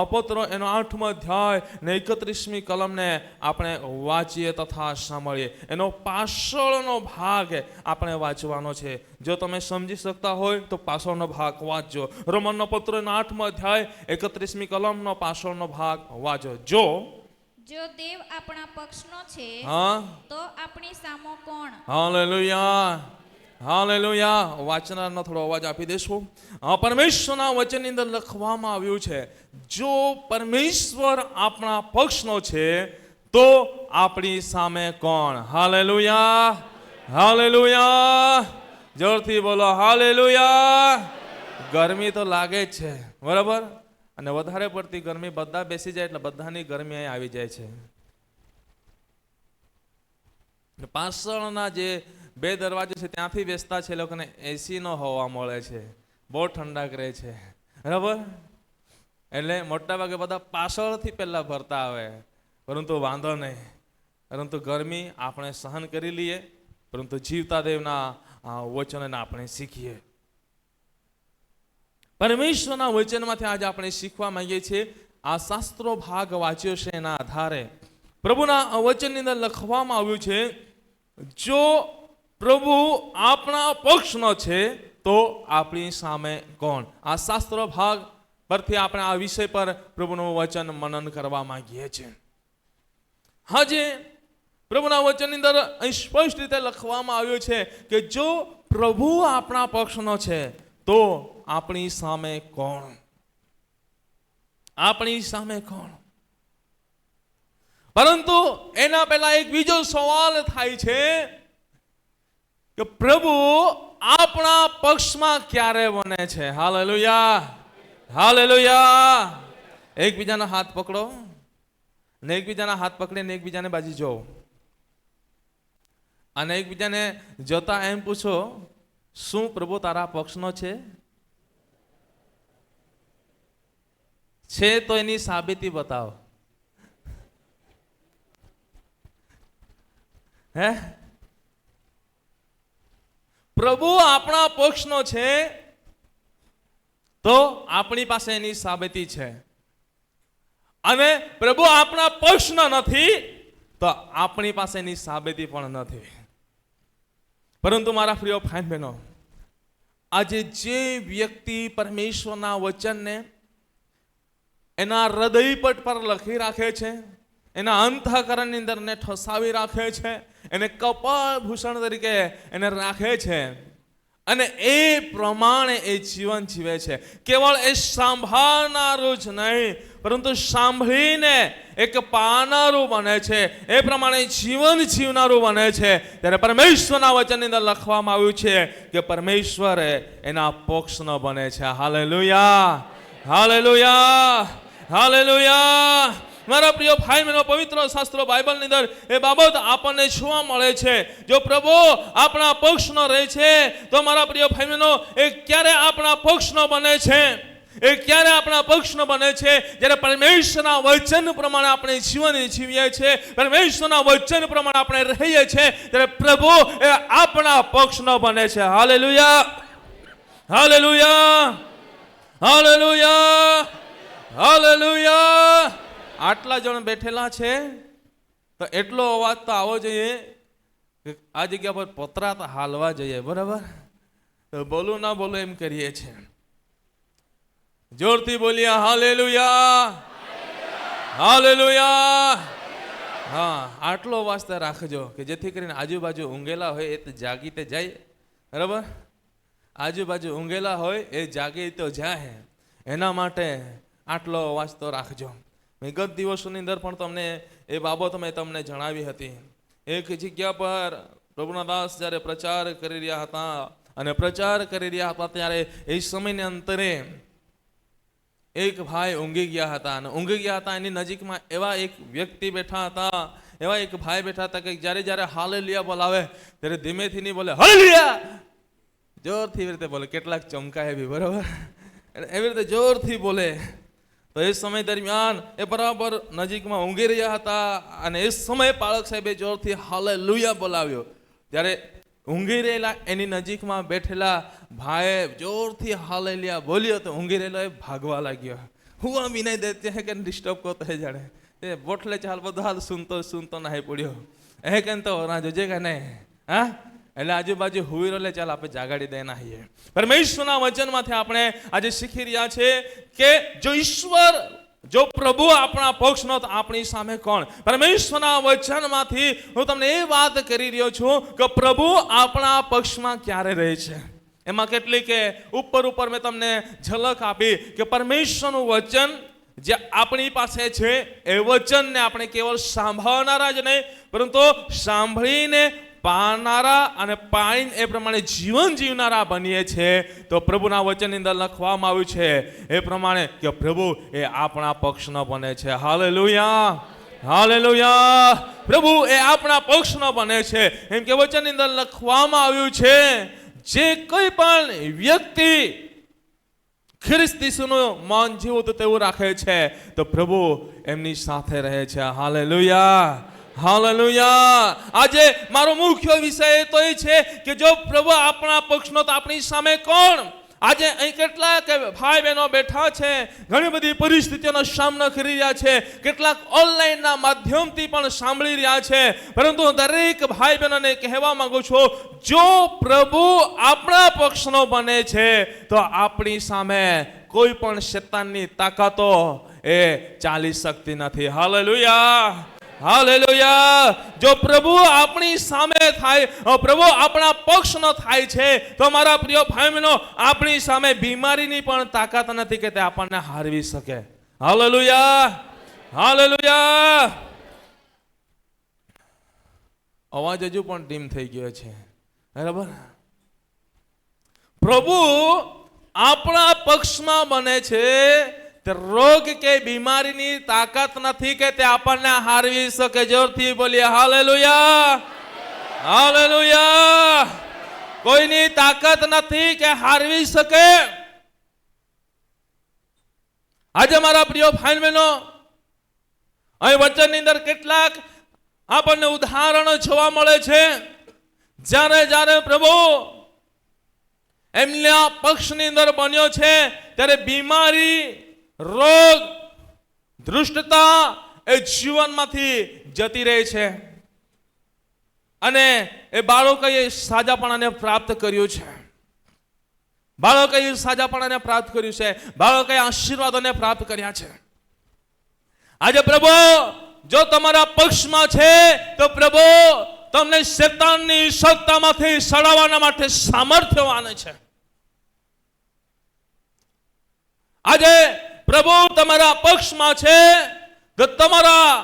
પત્રો એનો 8મો અધ્યાય ને 31મી કલમને આપણે વાંચીએ તથા સાંભળીએ. એનો પાછળનો ભાગ આપણે વાંચવાનો છે. જો તમે સમજી શકતા હોય તો પાછળનો ભાગ વાંચજો. રોમનનો પત્ર એનો 8મો અધ્યાય 31મી કલમનો પાછળનો ભાગ વાંચો. જો દેવ આપણા પક્ષનો છે તો આપણી સામો કોણ? Hallelujah, hallelujah. વાંચનારનો થોડો અવાજ આપી દેશો. પરમેશ્વરના વચનની અંદર લખવામાં આવ્યું છે, જો પરમેશ્વર આપણા પક્ષનો છે તો આપણી સામે કોણ? Hallelujah, hallelujah. જોરથી બોલો હાલેલુયા. ગરમી તો લાગે જ છે, બરાબર, અને વધારે પડતી ગરમી, બધા બેસી જાય એટલે બધાની ગરમી અહીં આવી જાય છે. પાછળના જે 2 દરવાજો છે ત્યાંથી બેસતા છે લોકોને એસી નો હવા મળે છે, બહુ ઠંડક રહે છે, બરાબર. એટલે મોટા ભાગે બધા પાછળથી પહેલા ભરતા આવે, પરંતુ વાંધો નહીં, પરંતુ ગરમી આપણે સહન કરી લઈએ, પરંતુ જીવતા દેવના વચનને આપણે શીખીએ. પરમેશ્વરના વચનમાંથી આજે આપણે શીખવા માંગીએ છીએ. આ શાસ્ત્રો ભાગ વાંચ્યો છે એના આધારે પ્રભુના વચનની અંદર લખવામાં આવ્યું છે, જો પ્રભુ આપણા પક્ષનો છે તો આપણી સામે કોણ? આ શાસ્ત્ર ભાગ પરથી આપણે આ વિષય પર પ્રભુનું વચન મનન કરવા માંગીએ છીએ. આજે પ્રભુના વચનની અંદર અહીં સ્પષ્ટ રીતે લખવામાં આવ્યું છે કે જો પ્રભુ આપણા પક્ષનો છે તો આપણી સામે કોણ? આપણી સામે કોણ? પરંતુ એના પહેલા એક બીજો સવાલ થાય છે કે પ્રભુ આપણા પક્ષમાં ક્યારે બને છે? Hallelujah, hallelujah. એકબીજાના હાથ પકડો ને એકબીજાના હાથ પકડીને એકબીજાને બાજુ જો અને એકબીજાને જોતા એમ પૂછો, શું પ્રભુ તારા પક્ષનો છે? છે તો એની સાબિતી બતાવો. હે, પ્રભુ આપણા પક્ષનો છે તો આપણી પાસે એની સાબિતી છે, અને પ્રભુ આપણા પક્ષનો નથી તો આપણી પાસે એની સાબિતી પણ નથી. પરંતુ મારા પ્રિય ભાઈ બહેનો, આજે જે વ્યક્તિ પરમેશ્વરના વચનને એના હૃદયપટ પર લખી રાખે છે, એના અંતઃકરણની અંદર ને ઠસાવી રાખે છે, એને કપાળ ભૂષણ તરીકે એને રાખે છે, અને એ પ્રમાણે એ જીવન જીવે છે. કેવળ એ સાંભળનારું જ નહીં પરંતુ સાંભળીને એક પાનારું બને છે, એ પ્રમાણે જીવન જીવનારું બને છે. ત્યારે પરમેશ્વરના વચનની અંદર લખવામાં આવ્યું છે કે પરમેશ્વરે એના પક્ષનો બને છે. Hallelujah, hallelujah, hallelujah. મારા પ્રિય ભાઈ બહેનો, પવિત્ર શાસ્ત્રો બાઇબલની અંદર એ બાબત આપણને જોવા મળે છે. જો પ્રભુ આપણા પક્ષનો રહે છે તો મારા પ્રિય ભાઈ બહેનો, એ ક્યારે આપણા પક્ષનો બને છે? એ ક્યારે આપણા પક્ષનો બને છે? જ્યારે પરમેશ્વરના વચન પ્રમાણે આપણે જીવન જીવીએ છીએ, પરમેશ્વરના વચન પ્રમાણે આપણે રહીએ છીએ, ત્યારે પ્રભુ એ આપણા પક્ષનો બને છે. Hallelujah, hallelujah, hallelujah, hallelujah. આટલા જણ બેઠેલા છે તો એટલો અવાજ તો આવવો જોઈએ કે આ જગ્યા પર પતરા તો હાલવા જોઈએ, બરાબર? તો બોલું ના બોલું એમ કરીએ છીએ. જોરથી બોલીએ હાલેલુયા, હાલેલુયા. હા, આટલો અવાજ તો રાખજો કે જેથી કરીને આજુબાજુ ઊંઘેલા હોય એ તો જાગી તે જાય, બરાબર? આજુબાજુ ઊંઘેલા હોય એ જાગી તો જાય, એના માટે આટલો અવાજ તો રાખજો. વિગત દિવસોની અંદર પણ તમને એ બાબત મેં તમને જણાવી હતી. એક જગ્યા પર પ્રભુના દાસ જ્યારે પ્રચાર કરી રહ્યા હતા અને પ્રચાર કરી રહ્યા હતા ત્યારે એ સમયને અંતરે એક ભાઈ ઊંઘી ગયા હતા, અને ઊંઘી ગયા હતા એની નજીકમાં એવા એક વ્યક્તિ બેઠા હતા, એવા એક ભાઈ બેઠા હતા કે જ્યારે જ્યારે હાલેલુયા બોલાવે ત્યારે ધીમેથી નહીં બોલે, હાલેલુયા, જોરથી એવી રીતે બોલે. કેટલાક ચમકાય એવી, બરાબર? એવી રીતે જોરથી બોલે. તો એ સમય દરમિયાન એ બરાબર નજીકમાં ઊંઘી રહ્યા હતા, અને એ સમયે પાળક સાહેબે જોરથી હાલેલુયા બોલાવ્યો. ત્યારે ઊંઘી રહેલા એની નજીકમાં બેઠેલા ભાઈએ જોરથી હાલેલુયા બોલ્યો તો ઊંઘી રહેલો એ ભાગવા લાગ્યો. हुआ भी नहीं देते हैं कि डिस्टर्ब करते हैं जाने ये बोटले चाल बधा सुनतो नहीं पड़ियो ए कहन तो ना जोजे का नहीं हाँ એટલે આજુબાજુ હુઈ રોલે ચાલ આપણે જાગાડી દેના છીએ પરમેશ્વરના વચનમાંથી આપણે આજે શીખી રહ્યા છે કે જો ઈશ્વર જો પ્રભુ આપણા પક્ષનો તો આપણી સામે કોણ પરમેશ્વરના વચનમાંથી હું તમને એ વાત કરી રહ્યો છું કે પ્રભુ આપણા પક્ષમાં ક્યારે રહે છે એમાં કેટલી કે ઉપર મેં તમને ઝલક આપી કે પરમેશ્વરનું વચન જે આપણી પાસે છે એ વચનને આપણે કેવળ સાંભળનારા જ નહીં પરંતુ સાંભળીને પાનારા અને પાણી એ પ્રમાણે જીવન જીવનારા બનીએ છે તો પ્રભુના વચનની અંદર લખવામાં આવ્યું છે એ પ્રમાણે કે પ્રભુ એ આપણા પક્ષનો બને છે હાલેલુયા હાલેલુયા પ્રભુ એ આપણા પક્ષનો બને છે એમ કે વચનની અંદર લખવામાં આવ્યું છે જે કોઈ પણ વ્યક્તિ ખ્રિસ્ત ઈસુનું મન જેવું તો તેવું રાખે છે તો પ્રભુ એમની સાથે રહે છે હાલેલુયા હાલેલુયા આજે મારો મુખ્ય વિષય તો એ છે કે જો પ્રભુ આપણા પક્ષનો તો આપણી સામે કોણ આજે અહીં કેટલાક ભાઈ બહેનો બેઠા છે ઘણી બધી પરિસ્થિતિઓનો સામનો કરી રહ્યા છે કેટલાક ઓનલાઈનના માધ્યમથી પણ સાંભળી રહ્યા છે પરંતુ દરેક ભાઈ બહેનોને કહેવા માંગુ છું જો પ્રભુ આપણા પક્ષનો બને છે તો આપણી સામે કોઈ પણ શૈતાનની તાકાતો એ ચાલી શકતી નથી હાલેલુયા હાલેલુયા જો પ્રભુ આપણી સામે થાય પ્રભુ આપણા પક્ષનો થાય છે તો મારા પ્રિય ભાઈ બહેનો આપણી સામે બીમારીની પણ તાકાત નથી કે તે આપણને હારવી શકે હાલેલુયા હાલેલુયા અવાજ હજુ પણ ડીમ થઈ ગયો છે બરાબર પ્રભુ આપણા પક્ષમાં બને છે રોગ કે બીમારીની તાકાત નથી કે તે આપણને હારવી શકે જોરથી બોલીએ હાલેલુયા હાલેલુયા કોઈની તાકાત નથી કે હારવી શકે આજે મારા પ્રિય ભાઈ બહેનો અહીં વચનની અંદર કેટલાક આપણને ઉદાહરણો જોવા મળે છે જ્યારે પ્રભુ એમના પક્ષની અંદર બન્યો છે ત્યારે બીમારી રોગ દૃષ્ટતા એ જીવનમાંથી જતી રહે છે અને એ બાળકોએ સાજાપણાને પ્રાપ્ત કર્યું છે બાળકોએ સાજાપણાને પ્રાપ્ત કર્યું છે બાળકોએ આશીર્વાદોને પ્રાપ્ત કર્યા છે આજે પ્રભુ જો તમારા પક્ષમાં છે તો પ્રભુ તમને શૈતાનની સત્તામાંથી સડાવવાના માટે સામર્થ્યવાન છે આજે પ્રભુ તમારા પક્ષમાં છે તો તમારા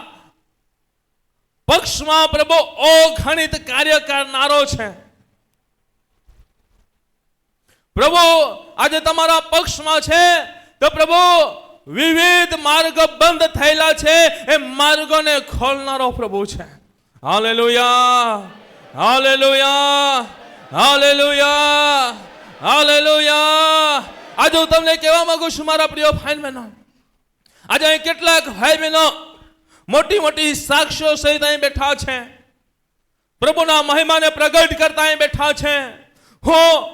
પક્ષમાં પ્રભુ અગણિત કાર્ય કરનારો છે પ્રભુ આજે તમારા પક્ષમાં છે તો પ્રભુ વિવિધ માર્ગ બંધ થયેલા છે એ માર્ગોને ખોલનારો પ્રભુ છે હાલેલુયા હાલેલુયા હાલેલુયા હાલેલુયા આજે હું તમને કહેવા માંગુ છું મારા પ્રિય ભાઈ બહેનો આજે અહીં કેટલાક ભાઈ બહેનો મોટી મોટી સાક્ષીઓ સહિત અહીં બેઠા છે પ્રભુના મહિમાને પ્રગટ કરતા અહીં બેઠા છે હું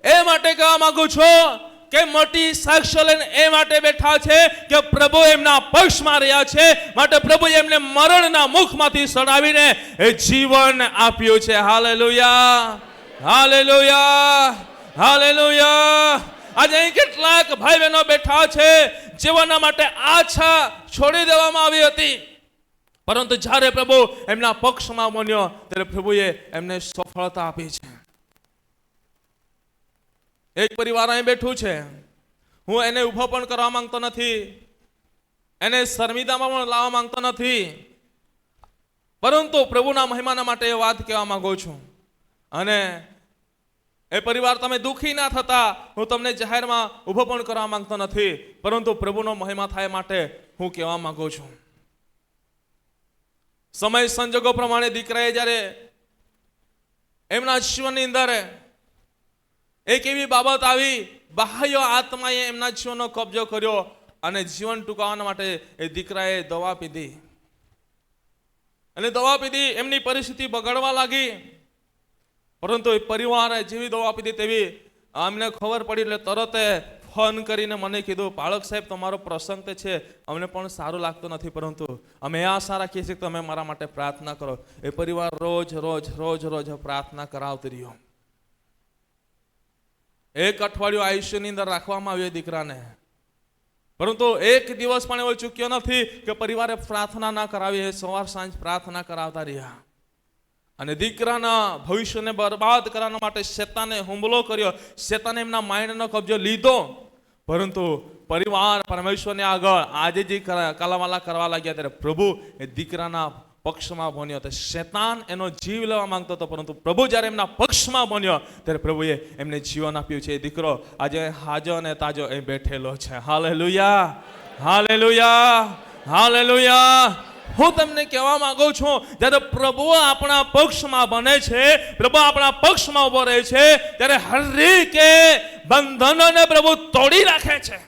એ માટે કહેવા માંગુ છું કે મોટી સાક્ષીઓ લઈને એ માટે બેઠા છે કે પ્રભુ એમના પક્ષમાં રહ્યા છે માટે પ્રભુ એમને મરણના મુખમાંથી સડાવીને એ જીવન આપ્યું છે હાલેલુયા હાલેલુયા હાલેલુયા આજે અહીં કેટલાક ભાઈ બહેનો બેઠા છે જીવનના માટે આછા છોડી દેવામાં આવી હતી પરંતુ જ્યારે પ્રભુ એમના પક્ષમાં બન્યો ત્યારે પ્રભુએ એમને સફળતા આપી છે એક પરિવાર અહીં બેઠું છે હું એને ઊભો પણ કરવા માંગતો નથી એને શર્મિદામાં પણ લાવવા માંગતો નથી પરંતુ પ્રભુના મહિમાના માટે એ વાત કહેવા માંગુ છું અને એ પરિવાર તમે દુઃખી ના થતા હું તમને જાહેરમાં ઊભો પણ કરવા માંગતો નથી પરંતુ પ્રભુનો મહિમા થાય માટે હું કહેવા માંગુ છું સમય સંજોગો પ્રમાણે દીકરાએ જ્યારે એમના જીવનની અંદર એક એવી બાબત આવી બાહ્ય આત્માએ એમના જીવનનો કબજો કર્યો અને જીવન ટૂંકાવવા માટે એ દીકરાએ દવા પીધી અને દવા પીધી એમની પરિસ્થિતિ બગડવા લાગી પરંતુ એ પરિવારે જેવી દવા પીધી તેવી અમને ખબર પડી એટલે તરત ફોન કરીને મને કીધું, પાળક સાહેબ તમારો પ્રસંગ તે છે, અમને પણ સારું લાગતું નથી, પરંતુ અમે આશા રાખીએ છીએ કે તમે મારા માટે પ્રાર્થના કરો. એ પરિવાર રોજ રોજ રોજ રોજ પ્રાર્થના કરાવતી રહ્યો. એક અઠવાડિયું આયુષ્યની અંદર રાખવામાં આવ્યું દીકરાને, પરંતુ એક દિવસ પણ એવો ચૂક્યો નથી કે પરિવારે પ્રાર્થના ના કરાવી. સવાર સાંજ પ્રાર્થના કરાવતા રહ્યા. અને દીકરાના ભવિષ્યને બરબાદ કરવા માટે શેતાને હુમલો કર્યો, શેતાને એમના માઇન્ડનો કબજો લીધો. પરંતુ પરિવાર પરમેશ્વરને આગળ આજે જે કાલાવાલા કરવા લાગ્યા ત્યારે પ્રભુ એ દીકરાના પક્ષમાં બન્યો. તો શેતાન એનો જીવ લેવા માંગતો હતો, પરંતુ પ્રભુ જ્યારે એમના પક્ષમાં બન્યો ત્યારે પ્રભુએ એમને જીવન આપ્યું છે. એ દીકરો આજે હાજો અને તાજો એ બેઠેલો છે. Hallelujah, hallelujah, hallelujah. હું તમને કહેવા માંગુ છું, જ્યારે પ્રભુ આપણા પક્ષમાં બને છે, પ્રભુ આપણા પક્ષમાં ઉભો રહે છે, ત્યારે હરેકે બંધનોને પ્રભુ તોડી રાખે છે.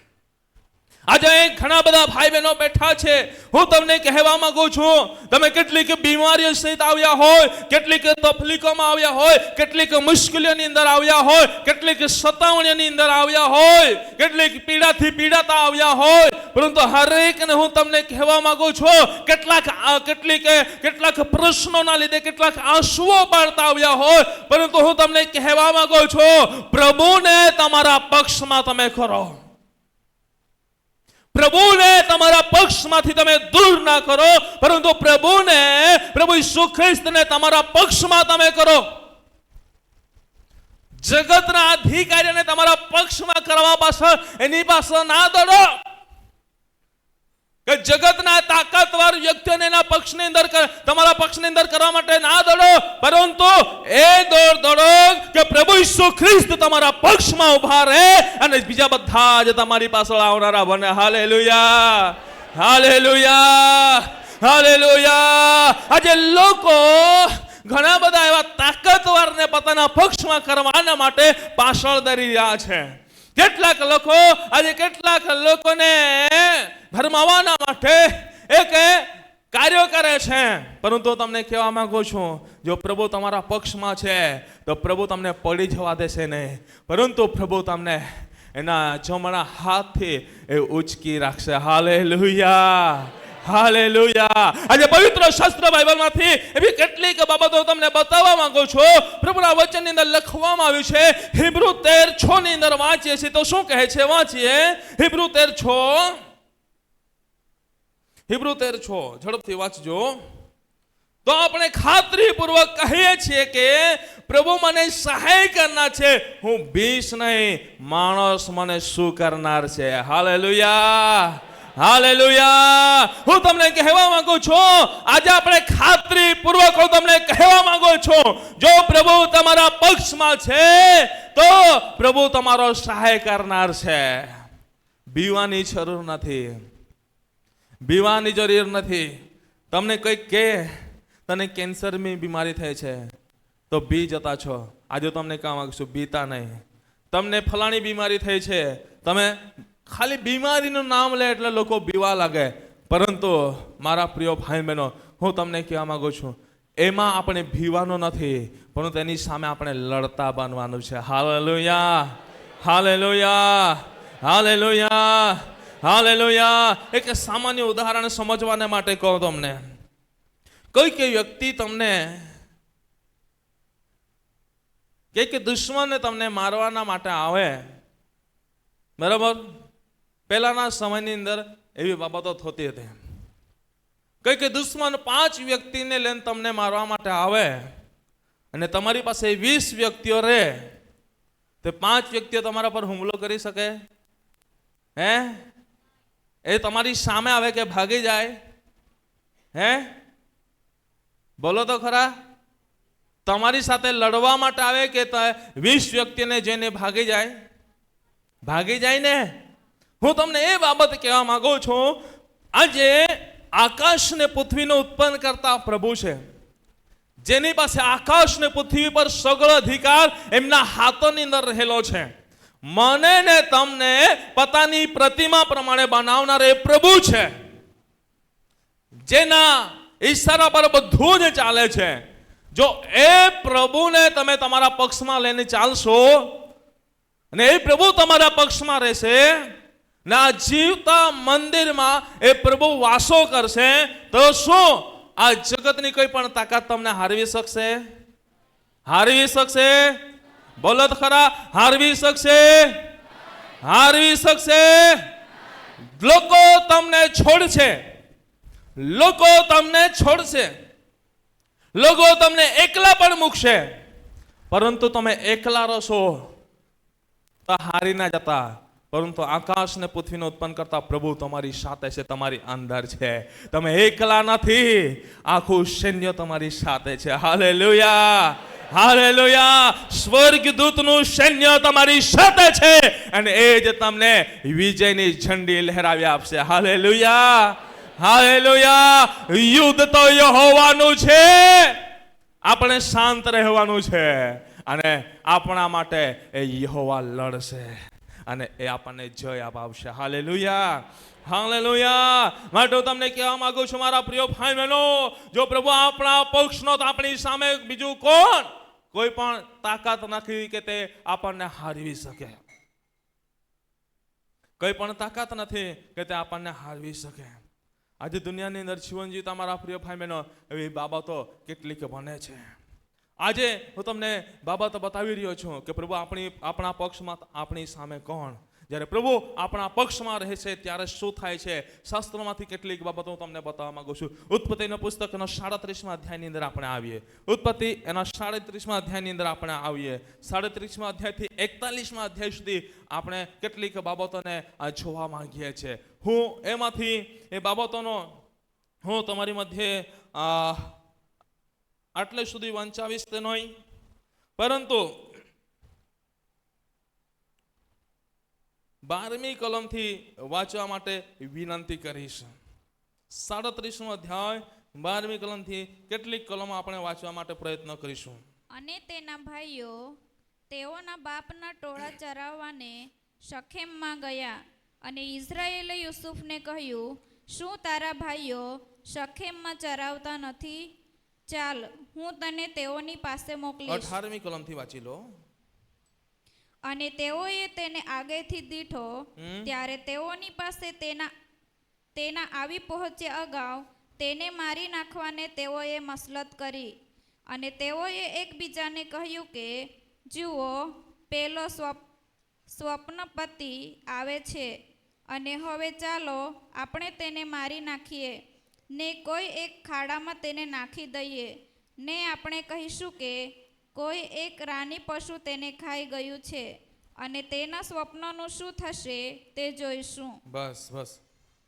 આજે ઘણા બધા ભાઈ બહેનો બેઠા છે. હું તમને કહેવા માંગુ છું, તમે કેટલીક બીમારીઓ સહિત આવ્યા હોય, કેટલીક તકલીફોમાં આવ્યા હોય, કેટલીક મુશ્કેલીઓની અંદર આવ્યા હોય, કેટલીક સતાવણીઓની અંદર આવ્યા હોય, કેટલીક પીડાથી પીડાતા આવ્યા હોય, પરંતુ હરેકને હું તમને કહેવા માંગુ છું, કેટલાક પ્રશ્નોના લીધે કેટલાક આંસુઓ પાડતા આવ્યા હોય, પરંતુ હું તમને કહેવા માંગુ છું, પ્રભુને તમારા પક્ષમાં તમે કરો. પ્રભુને તમારા પક્ષમાંથી તમે દૂર ના કરો, પરંતુ પ્રભુ ઈસુ ખ્રિસ્તને તમારા પક્ષમાં તમે કરો. જગતના અધિકારીને તમારા પક્ષમાં કરવા પાછળ એની પાછળ ના દોડો. કે જગતના તાકાતવાર વ્યક્તિઓને એના પક્ષની અંદર તમારા પક્ષની અંદર કરવા માટે ના દોડો, પરંતુ એ દોડો કે પ્રભુ ઈસુ ખ્રિસ્ત તમારા પક્ષમાં ઉભા રહે અને બીજા બધા જ તમારી પાછળ આવનારા બને. Hallelujah, hallelujah, hallelujah. આજે લોકો ઘણા બધા એવા તાકાતવારને પોતાના પક્ષમાં કરવાના માટે પાછળ દરી રહ્યા છે. કેટલાક લોકોને ભરમાવાના માટે એક કાર્યો કરે છે. પરંતુ તમને કહેવા માંગુ છું, જો પ્રભુ તમારા પક્ષમાં છે તો પ્રભુ તમને પડી જવા દેશે નહીં, પરંતુ પ્રભુ તમને એના જમણા હાથથી એ ઉચકી રાખશે. Hallelujah, hallelujah. આજે પવિત્ર શાસ્ત્ર બાઇબલમાંથી એવી કેટલીક બાબતો તમને બતાવવા માંગુ છું. પ્રભુના વચનની અંદર લખવામાં આવ્યું છે. હિબ્રુ 13:6 ની અંદર વાંચીએ છીએ તો શું કહે છે? વાંચીએ હિબ્રુ 13:6. હિબ્રુ 13:6 ઝડપથી વાંચજો. તો આપણે ખાતરીપૂર્વક કહીએ છીએ કે પ્રભુ મને સહાય કરનાર છે, હું બીસ નહીં, માણસ મને શું કરનાર છે. Hallelujah, hallelujah. હું તમને કહેવા માંગુ છું, આજે આપણે ખાતરીપૂર્વક હું તમને કહેવા માંગુ છું, જો પ્રભુ તમારા પક્ષમાં છે તો પ્રભુ તમારો સહાય કરનાર છે. બીવાની જરૂર નથી, બીવાની જરૂર નથી. તમને કંઈક કે તને કેન્સરની બીમારી થઈ છે તો બી જતા છો. આજે તમને કામ માંગશું, બીતા નહીં. તમને ફલાણી બીમારી થઈ છે, તમે ખાલી બીમારીનું નામ લે એટલે લોકો બીવા લાગે. પરંતુ મારા પ્રિય ભાઈ બહેનો, હું તમને કહેવા માંગુ છું, એમાં આપણે બીવાનું નથી, પરંતુ તેની સામે આપણે લડતા બનવાનું છે. Hallelujah, hallelujah, hallelujah, hallelujah. એક સામાન્ય ઉદાહરણ સમજવાને માટે કહું તમને. કોઈ વ્યક્તિ તમને કે દુશ્મન તમને મારવાના માટે આવે, બરાબર? પહેલાના સમયની અંદર એવી બાબતો થતી હતી. કઈ દુશ્મન 5 વ્યક્તિને લઈને તમને મારવા માટે આવે અને તમારી પાસે 20 વ્યક્તિઓ રહે, તે 5 વ્યક્તિઓ તમારા પર હુમલો કરી શકે? હે? એ તમારી સામે આવે કે ભાગી જાય? હે? બોલો તો ખરા. તમારી સાથે લડવા માટે આવે કે 20 વ્યક્તિને જઈને ભાગી જાય? ભાગી જાય ને. હું તમને એ બાબત કહેવા માંગુ છું, આજે આકાશ ને પૃથ્વીનો ઉત્પન્ન કરતા પ્રભુ છે, જેની પાસે આકાશ ને પૃથ્વી પર સગળો અધિકાર એમના હાથોની અંદર રહેલો છે. મને ને તમને પોતાની પ્રતિમા પ્રમાણે બનાવનાર એ પ્રભુ છે, જેના ઈશારા પર બધું જ ચાલે છે. જો એ પ્રભુને તમે તમારા પક્ષમાં લઈને ચાલશો અને એ પ્રભુ તમારા પક્ષમાં રહેશે ને આ જીવતા મંદિરમાં એ પ્રભુ વાસો કરશે, તો શું આ જગતની કોઈ પણ તાકાત તમને હારવી શકશે? હારવી શકશે? બોલો તો ખરા, હારવી શકશે? હારવી શકશે? લોકો તમને છોડશે, લોકો તમને છોડશે, લોકો તમને એકલા પણ મૂકશે, પરંતુ તમે એકલા રહેશો તો હારી ના જતા. પરંતુ આકાશ ને પૃથ્વીને ઉત્પન્ન કરતા પ્રભુ તમારી સાથે છે, તમારી અંદર છે. તમે એકલા નથી, આખું સૈન્ય તમારી સાથે છે. Hallelujah, hallelujah. સ્વર્ગદૂતનું સૈન્ય તમારી સાથે છે અને એ જ તમને વિજયની ઝંડી લહેરાવી આપશે. Hallelujah, hallelujah. યુદ્ધ તો યહોવાનું છે, આપણે શાંત રહેવાનું છે અને આપણા માટે એ યહોવા લડશે અને એ આપણને જય અપાવશે. Hallelujah, hallelujah. માટે હું તમને કહેવા માંગુ છું મારા પ્રિય ભાઈ બહેનો, જો પ્રભુ આપણા પક્ષનો તો આપણી સામે બીજું કોણ? કોઈ પણ તાકાત નથી કે તે આપણને હારવી શકે. કોઈ પણ તાકાત નથી કે તે આપણને હારવી શકે. આજે દુનિયાની અંદર જીવન જીવતા મારા પ્રિય ભાઈ બહેનો એવી બાબતો કેટલીક બને છે. આજે હું તમને બાબત બતાવી રહ્યો છું કે પ્રભુ આપણા પક્ષમાં આપણી સામે કોણ? જ્યારે પ્રભુ આપણા પક્ષમાં રહે છે ત્યારે શું થાય છે? શાસ્ત્રોમાંથી કેટલીક બાબતો હું તમને બતાવવા માંગુ છું. ઉત્પત્તિના પુસ્તકનો 37મા અધ્યાયની અંદર આપણે આવીએ. ઉત્પત્તિ એના 37મા અધ્યાયની અંદર આપણે આવીએ. 37મા અધ્યાયથી 41મા અધ્યાય સુધી આપણે કેટલીક બાબતોને જોવા માંગીએ છીએ. હું એમાંથી એ બાબતોનો હું તમારી મધ્યે આટલે સુધી વંચાવીશ તે નહીં, પરંતુ 12મી કલમથી વાંચવા માટે વિનંતી કરીશ. 37મો અધ્યાય 12મી કલમથી કેટલીક કલમો આપણે વાંચવા માટે પ્રયત્ન કરીશું. અને તેના ભાઈઓ તેઓના બાપના ટોળા ચરાવવાને શખેમમાં ગયા, અને ઇઝરાયેલે યુસુફને કહ્યું, શું તારા ભાઈઓ શખેમમાં ચરાવતા નથી? ચાલ, હું તને તેઓની પાસે મોકલીશ. 18મી કલમથી વાંચી લો. અને તેઓએ તેને આગેથી દીઠો, ત્યારે તેઓની પાસે તેના આવી પહોંચ્યા અગાઉ તેને મારી નાખવાને તેઓએ મસલત કરી. અને તેઓએ એકબીજાને કહ્યું કે, જુઓ, પેલો સ્વપ્નપતિ આવે છે, અને હવે ચાલો આપણે તેને મારી નાખીએ ને કોઈ એક ખાડામાં તેને નાખી દઈએ, ને આપણે કહીશું કે કોઈ એક રાની પશુ તેને ખાઈ ગયું છે, અને તેના સ્વપ્નનું શું થશે તે જોઈશું. બસ બસ.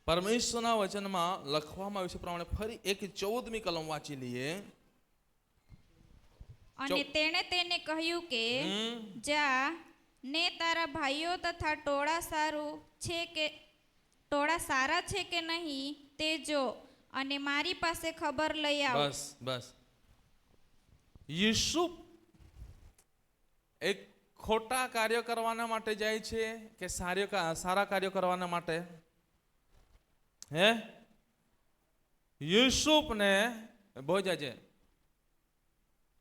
પરમેશ્વરના વચનમાં લખવામાં આવ્યું છે પ્રમાણે ફરી એક 14મી કલમ વાંચી લઈએ. અને તેણે તેને કહ્યું કે, જા ને તારા ભાઈઓ તથા ટોળા સારા છે કે નહીં તે જો, અને મારી પાસે ખબર લઈ આવ. બસ બસ. યુસુફ એક ખોટા કાર્ય કરવાના માટે જાય છે કે સારા કાર્ય કરવાના માટે? હે? યુસુફને ભોજાજે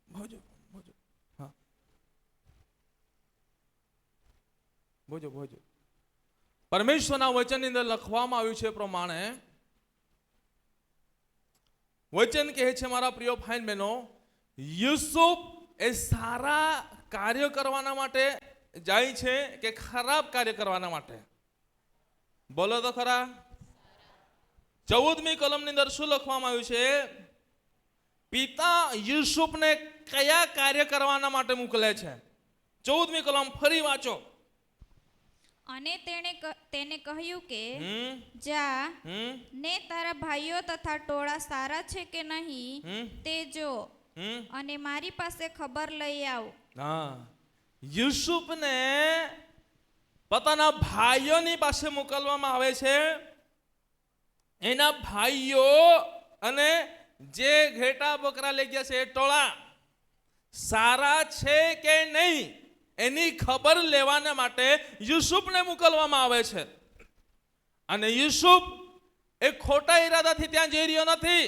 ભોજો ભોજો હા ભોજો ભોજો. પરમેશ્વરના વચનની અંદર લખવામાં આવ્યું છે પ્રમાણે વચન કહે છે મારા પ્રિય ભાઈ બહેનો, યુસુફ એ સારા કાર્ય કરવાના માટે જાય છે કે ખરાબ કાર્ય કરવાના માટે? બોલો તો ખરા. 14મી કલમની અંદર શું લખવામાં આવ્યું છે? પિતા યુસુફને કયા કાર્ય કરવાના માટે મોકલે છે? 14મી કલમ ફરી વાંચો. અને તેને કહ્યું કે, જા ને તારા ભાઈઓ તથા ટોળા સારા છે કે નહીં તે જો, અને મારી પાસે ખબર લઈ આવ. હા, યુસુફને પોતાના ભાઈઓની પાસે મોકલવામાં આવે છે. એના ભાઈઓ અને જે ઘેટા બકરા લઈ ગયા છે એ ટોળા સારા છે કે નહીં એની ખબર લેવાના માટે યુસુફને મોકલવામાં આવે છે. અને યુસુફ એ ખોટા ઈરાદાથી ત્યાં જઈ રહ્યો નથી,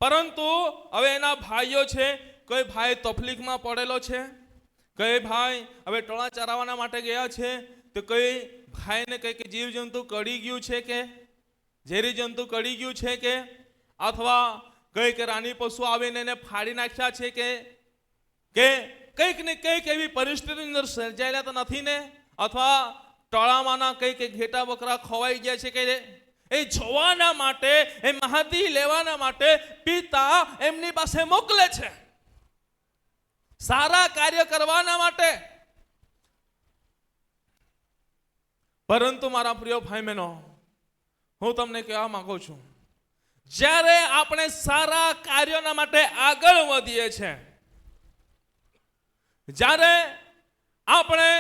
પરંતુ હવે એના ભાઈઓ છે, કોઈ ભાઈ તકલીફમાં પડેલો છે, કઈ ભાઈ હવે ટોળા ચરાવવાના માટે ગયા છે તો કઈ ભાઈને કઈ જીવજંતુ કડી ગયું છે કે ઝેરી જંતુ કડી ગયું છે કે અથવા કઈક રાની પશુ આવીને એને ફાડી નાખ્યા છે કે કંઈક ને કંઈક એવી પરિસ્થિતિની અંદર સર્જાયેલા તો નથી ને? અથવા ટોળામાંના કંઈક ઘેટા બકરા ખોવાઈ ગયા છે કે એ જોવાના માટે, એ માહિતી લેવાના માટે પિતા એમની પાસે મોકલે છે, સારા કાર્ય કરવાના માટે. પરંતુ મારા પ્રિય ભાઈ બહેનો, હું તમને કહેવા માંગુ છું, જ્યારે આપણે સારા કાર્યોના માટે આગળ વધીએ છીએ, જ્યારે આપણે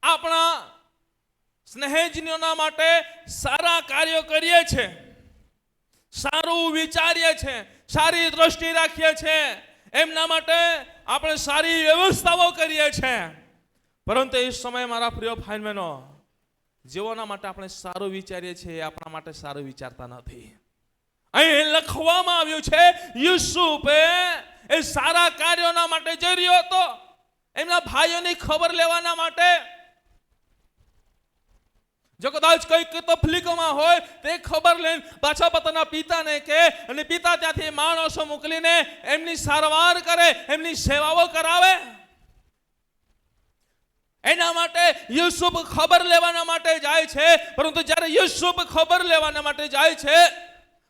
આપણા સ્નેહજનોના માટે સારા કાર્યો કરીએ છીએ, સારું વિચારીએ છીએ, સારી દ્રષ્ટિ રાખીએ છીએ, એમના માટે આપણે સારી વ્યવસ્થાઓ કરીએ છીએ, પરંતુ એ સમયે મારા પ્રિય ભાઈ બહેનો, જેઓના માટે આપણે સારું વિચારીએ છીએ એ આપણા માટે સારું વિચારતા નથી. અહીં લખવામાં આવ્યું છે, યુસુફે એ સારા કાર્યોના માટે જઈ રહ્યો હતો, એમના ભાઈઓની ખબર લેવાના માટે. જો કદાચ કઈક તકલીફમાં હોય તે ખબર લઈને પાછા પોતાના પિતાને કહે અને પિતા ત્યાંથી માણસો મોકલીને એમની સારવાર કરે, એમની સેવાઓ કરાવે. એના માટે યુસુફ ખબર લેવાના માટે જાય છે. પરંતુ જ્યારે યુસુફ ખબર લેવાના માટે જાય છે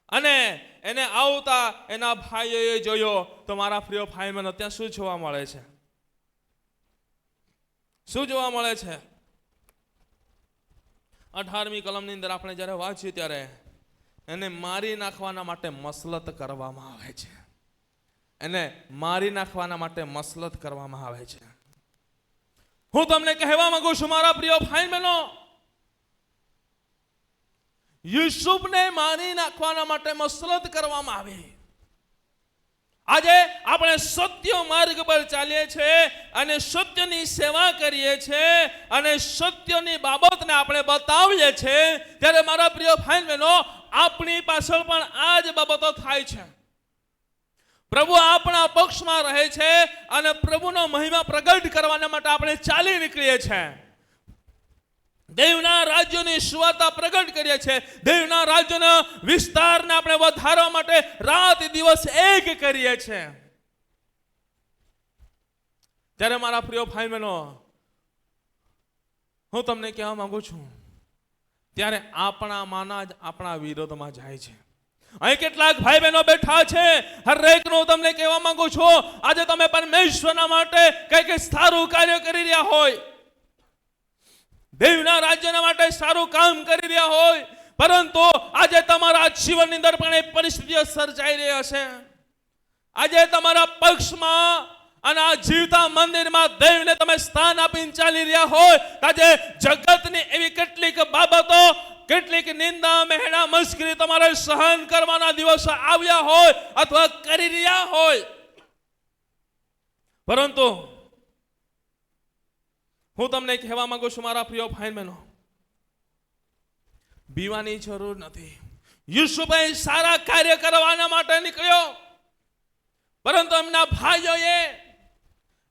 અને એને આવતા એના ભાઈઓએ જોયો, તો મારા પ્રિય ભાઈ મને ત્યાં શું જોવા મળે છે? શું જોવા મળે છે? 18મી કલમની અંદર આપણે જ્યારે વાંચ્યું ત્યારે એને મારી નાખવાના માટે મસલત કરવામાં આવે છે. એને મારી નાખવાના માટે મસલત કરવામાં આવે છે. હું તમને કહેવા માંગુ છું મારા પ્રિય ભાઈ બહેનો, યુસુફને મારી નાખવાના માટે મસલત કરવામાં આવી. આજે આપણે સત્ય માર્ગ પર ચાલીએ છીએ અને સત્યની સેવા કરીએ છીએ અને સત્યની બાબતને આપણે બતાવીએ છીએ, ત્યારે મારા પ્રિય ભાઈ બહેનો, આપણી પાછળ પણ આ જ બાબતો થાય છે. પ્રભુ આપણા પક્ષમાં રહે છે અને પ્રભુનો મહિમા પ્રગટ કરવાના માટે આપણે ચાલી નીકળીએ છીએ. દેવના રાજ્યની સુવાર્તા પ્રગટ કરીએ છીએ. દેવના રાજ્યના વિસ્તારને આપણે વધારવા માટે રાત દિવસ એક કરીએ છીએ. ત્યારે મારા પ્રિય ભાઈ બહેનો, હું તમને કહેવા માંગુ છું, ત્યારે આપણા માના જ આપણા વિરોધમાં જાય છે. અહીં કેટલાક ભાઈ બહેનો બેઠા છે, હરેકનું તમને કહેવા માંગુ છું, આજે તમે પરમેશ્વરના માટે કંઈક સારું કાર્ય કરી રહ્યા હોય, દેવના રાજ્યના માટે સારું કામ કરી રહ્યા હોય, પરંતુ આજે તમારા જીવનની અંદર પણ એ પરિસ્થિતિઓ સર્જાઈ રહી હશે. આજે તમારા પક્ષમાં અને આ જીવતા મંદિરમાં દેવને તમે સ્થાન આપીને ચાલી રહ્યા હોય, આજે જગતની એવી કેટલીક બાબતો, કેટલીક નિંદા, મહેણા, મસ્કરી તમારે સહન કરવાના દિવસો આવ્યા હોય અથવા કરી રહ્યા હોય, પરંતુ હું તમને કહેવા માંગુ છું મારા પ્રિય ભાઈ બહેનો, બીવાની જરૂર નથી. યુસુફ સારા કાર્ય કરવાના માટે નીકળ્યો, પરંતુ એમના ભાઈઓએ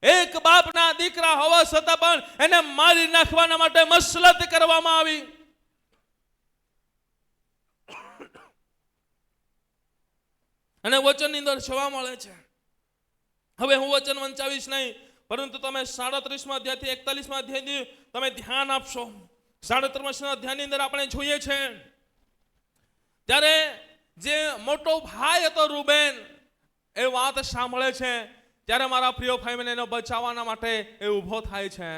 એક બાપના દીકરા હોવા છતાં પણ એને મારી નાખવાના માટે મસલત કરવામાં આવી. અને વચનની અંદર જોવા મળે છે. હવે હું વચન વંચાવીશ નહીં, પરંતુ તમે 37મા અધ્યાયથી 41મા અધ્યાયથી તમે ધ્યાન આપશો. 37મા અધ્યાયની અંદર આપણે જોઈએ છે, ત્યારે જે મોટો ભાઈ હતો રૂબેન, એ વાત સાંભળે છે, ત્યારે મારા પ્રિય ભાઈને એનો બચાવવાના માટે એ ઊભો થાય છે.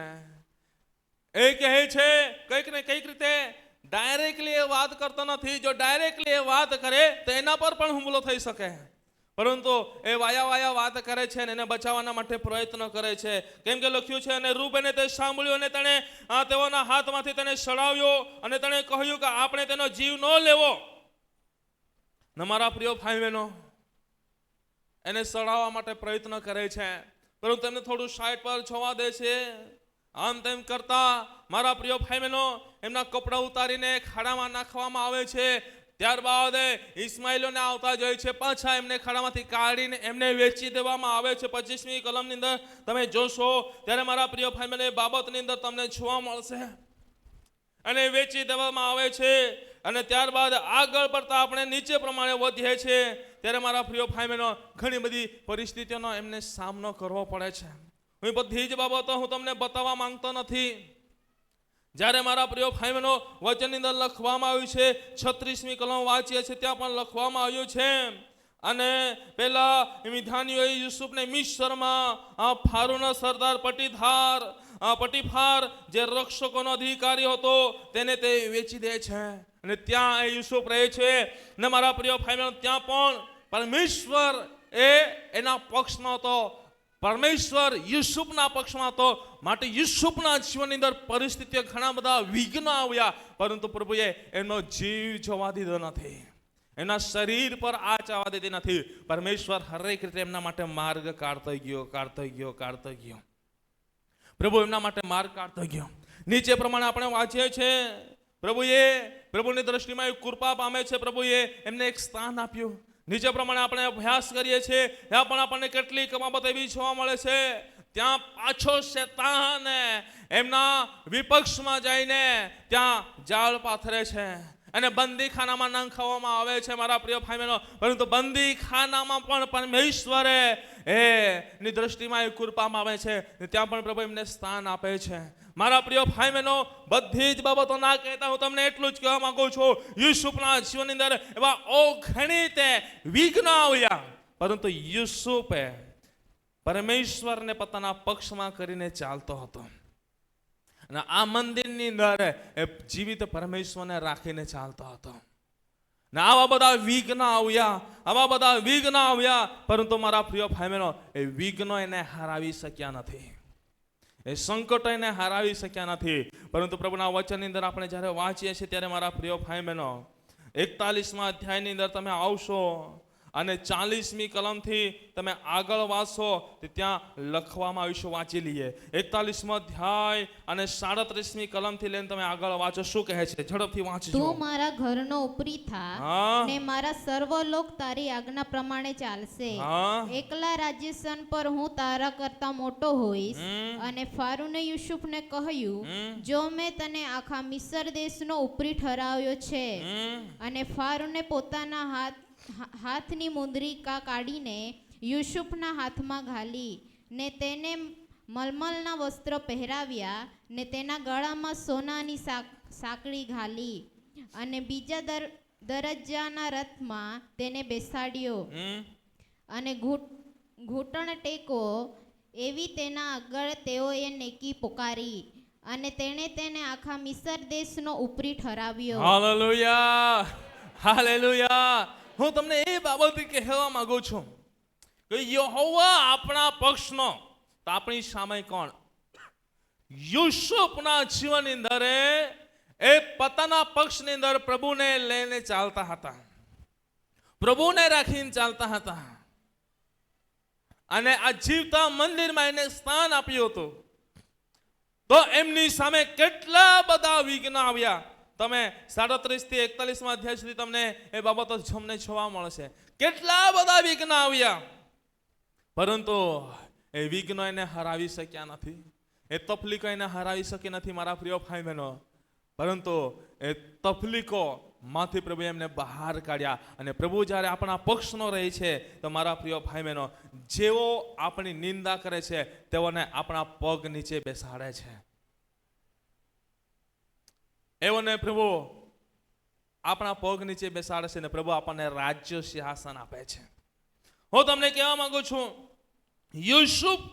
એ કહે છે કંઈક ને કંઈક રીતે ડાયરેક્ટલી એ વાત કરતો નથી. જો ડાયરેક્ટલી એ વાત કરે તો એના પર પણ હુમલો થઈ શકે, પરંતુ એ વાયા વાત કરે છે અને એને બચાવવાના માટે પ્રયત્ન કરે છે. કેમ કે લખ્યું છે, અને રૂબેને તે સાંભળ્યું અને તેણે તેઓના હાથમાંથી તેને સડાવ્યો અને તેણે કહ્યું કે આપણે તેનો જીવ ન લેવો. ને મારા પ્રિય ભાઈ બહેનો, એને સડાવવા માટે પ્રયત્ન કરે છે, પરંતુ તેમને થોડું સાઈડ પર છોવા દે છે. આમ તેમ કરતા મારા પ્રિય ભાઈ બહેનો, એમના કપડાં ઉતારીને ખાડામાં નાખવામાં આવે છે. ત્યારબાદ ઇસ્માઇલોને આવતા જોઈએ છે, પાછા એમને ખાડામાંથી કાઢીને એમને વેચી દેવામાં આવે છે. 25મી કલમની અંદર તમે જોશો ત્યારે મારા પ્રિય ભાઈ એ બાબતની અંદર તમને જોવા મળશે. અને વેચી દેવામાં આવે છે. અને ત્યારબાદ આગળ પડતા આપણે નીચે પ્રમાણે વધીએ છીએ ત્યારે મારા પ્રિય ભાઈ બહેનો ઘણી બધી પરિસ્થિતિઓનો એમને સામનો કરવો પડે છે. હું બધી જ બાબતો હું તમને બતાવવા માંગતો નથી. જ્યારે મારા પ્રિય ભાઈ બહેનો વચનની અંદર લખવામાં આવ્યું છે, 36મી કલમ વાંચીએ છીએ ત્યાં પણ લખવામાં આવ્યું છે, અને પેલા મિધાનીઓએ યુસુફને મિસ્રમાં ફારૂના સરદાર પટીફાર જે રક્ષકોનો અધિકારી હતો તેને તે વેચી દે છે. અને ત્યાં એ યુસુફ રહે છે. ને મારા પ્રિય ભાઈ બહેનો ત્યાં પણ પરમેશ્વર એના પક્ષમાં હતો, પરમેશ્વર યુસુફના પક્ષમાં હતો. માટે યુસુફના જીવનની અંદર પરિસ્થિતિઓ ઘણા બધા વિઘ્નો આવ્યા, પરંતુ પ્રભુએ એમનો જીવ જવા દીધો નથી, એના શરીર પર આંચ આવવા દીધી નથી. પરમેશ્વર હરેક રીતે એમના માટે માર્ગ કાઢતો ગયો. પ્રભુ એમના માટે માર્ગ કાઢતો ગયો. નીચે પ્રમાણે આપણે વાંચીએ છીએ, પ્રભુની દ્રષ્ટિમાં એક કૃપા પામે છે. પ્રભુએ એમને એક સ્થાન આપ્યું. નીચે પ્રમાણે આપણે અભ્યાસ કરીએ છીએ, ત્યાં પણ આપણને કેટલીક બાબત એવી જોવા મળે છે. ત્યાં પાછો શેતાન એમના વિપક્ષમાં જઈને ત્યાં જાળ પાથરે છે અને બંદીખાનામાં નાખવામાં આવે છે મારા પ્રિય ભાઈ બહેનો. પરંતુ બંદીખાનામાં પણ પરમેશ્વરે એની દ્રષ્ટિમાં એ કૃપા આવે છે, ત્યાં પણ પ્રભુ એમને સ્થાન આપે છે. મારા પ્રિય ભાઈ બહેનો, બધી જ બાબતો ના કહેતા હું તમને એટલું જ કહેવા માંગુ છું, યુસુફના જીવનની અંદર એવા અગણિત વિઘ્નો આવ્યા, પરંતુ યુસુફે પરમેશ્વરને પોતાના પક્ષમાં કરીને ચાલતો હતો. અને આ મંદિરની અંદર એ જીવિત પરમેશ્વરને રાખીને ચાલતો હતો. ને આવા બધા વિઘ્ન આવ્યા, પરંતુ મારા પ્રિય ભાઈ બહેનો એ વિઘ્નો એને હરાવી શક્યા નથી, એ સંકટો એને હરાવી શક્યા નથી. પરંતુ પ્રભુના વચનની અંદર આપણે જ્યારે વાંચીએ છીએ ત્યારે મારા પ્રિય ભાઈ બહેનો 41મા અધ્યાયની અંદર તમે આવશો અને 40મી કલમથી તમે આગળ વાંચશો તો ત્યાં લખવામાં આવ્યું છે. વાંચી લઈએ 41મો અધ્યાય અને 37મી કલમથી લઈને તમે આગળ વાંચો. શું કહે છે? ઝડપથી વાંચજો. તું મારા ઘરનો ઉપરી થા ને મારા સર્વ લોક તારી આજ્ઞા પ્રમાણે ચાલશે. એકલા રાજ્યસન પર હું તારા કરતા મોટો હોઈશ. અને ફારૂને યુસુફને કહ્યું, જો મેં તને આખા મિસ્ર દેશનો ઉપરી ઠરાવ્યો છે. અને ફારૂને પોતાના હાથની મુદ્રિકા કાઢીને યુસુફના હાથમાં ઘાલી ને તેને મલમલના વસ્ત્ર પહેરાવ્યા ને તેના ગળામાં સોનાની સાંકળી ઘાલી અને બીજા દરજ્જાના રથમાં તેને બેસાડ્યો અને ઘૂંટણ ટેકો એવી તેના આગળ તેઓએ નેકી પોકારી અને તેણે તેને આખા મિસ્ર દેશનો ઉપરી ઠરાવ્યો. Hallelujah, hallelujah. હું તમને એ બાબત કહેવા માંગુ છું કે યહોવા આપણા પક્ષનો, તો આપણી સામે કોણ? યુસુફના જીવનની અંદર એ પોતાના પક્ષની અંદર પ્રભુને લઈને ચાલતા હતા, પ્રભુને રાખીને ચાલતા હતા. અને આ જીવતા મંદિરમાં એને સ્થાન આપ્યું હતું. તો એમની સામે કેટલા બધા વિઘ્ન આવ્યા. તમે 37 થી 41મા અધ્યાય સુધી તમને એ બાબતો તમને જોવા મળશે. કેટલા બધા વિઘ્ન આવ્યા, પરંતુ એ વિઘ્નો એને હરાવી શક્યા નથી, એ તકલીફો એને હરાવી શકી નથી મારા પ્રિય ભાઈ બહેનો. પરંતુ એ તકલીફો માંથી પ્રભુ એમને બહાર કાઢ્યા. અને પ્રભુ જ્યારે આપણા પક્ષનો રહે છે તો મારા પ્રિય ભાઈ બહેનો, જેઓ આપણી નિંદા કરે છે તેઓને આપણા પગ નીચે બેસાડે છે. એઓને પ્રભુ આપણા પગ નીચે બેસાડે છે ને પ્રભુ આપણને રાજ્ય સિંહાસન આપે છે. હું તમને કહેવા માંગુ છું, યુસુફ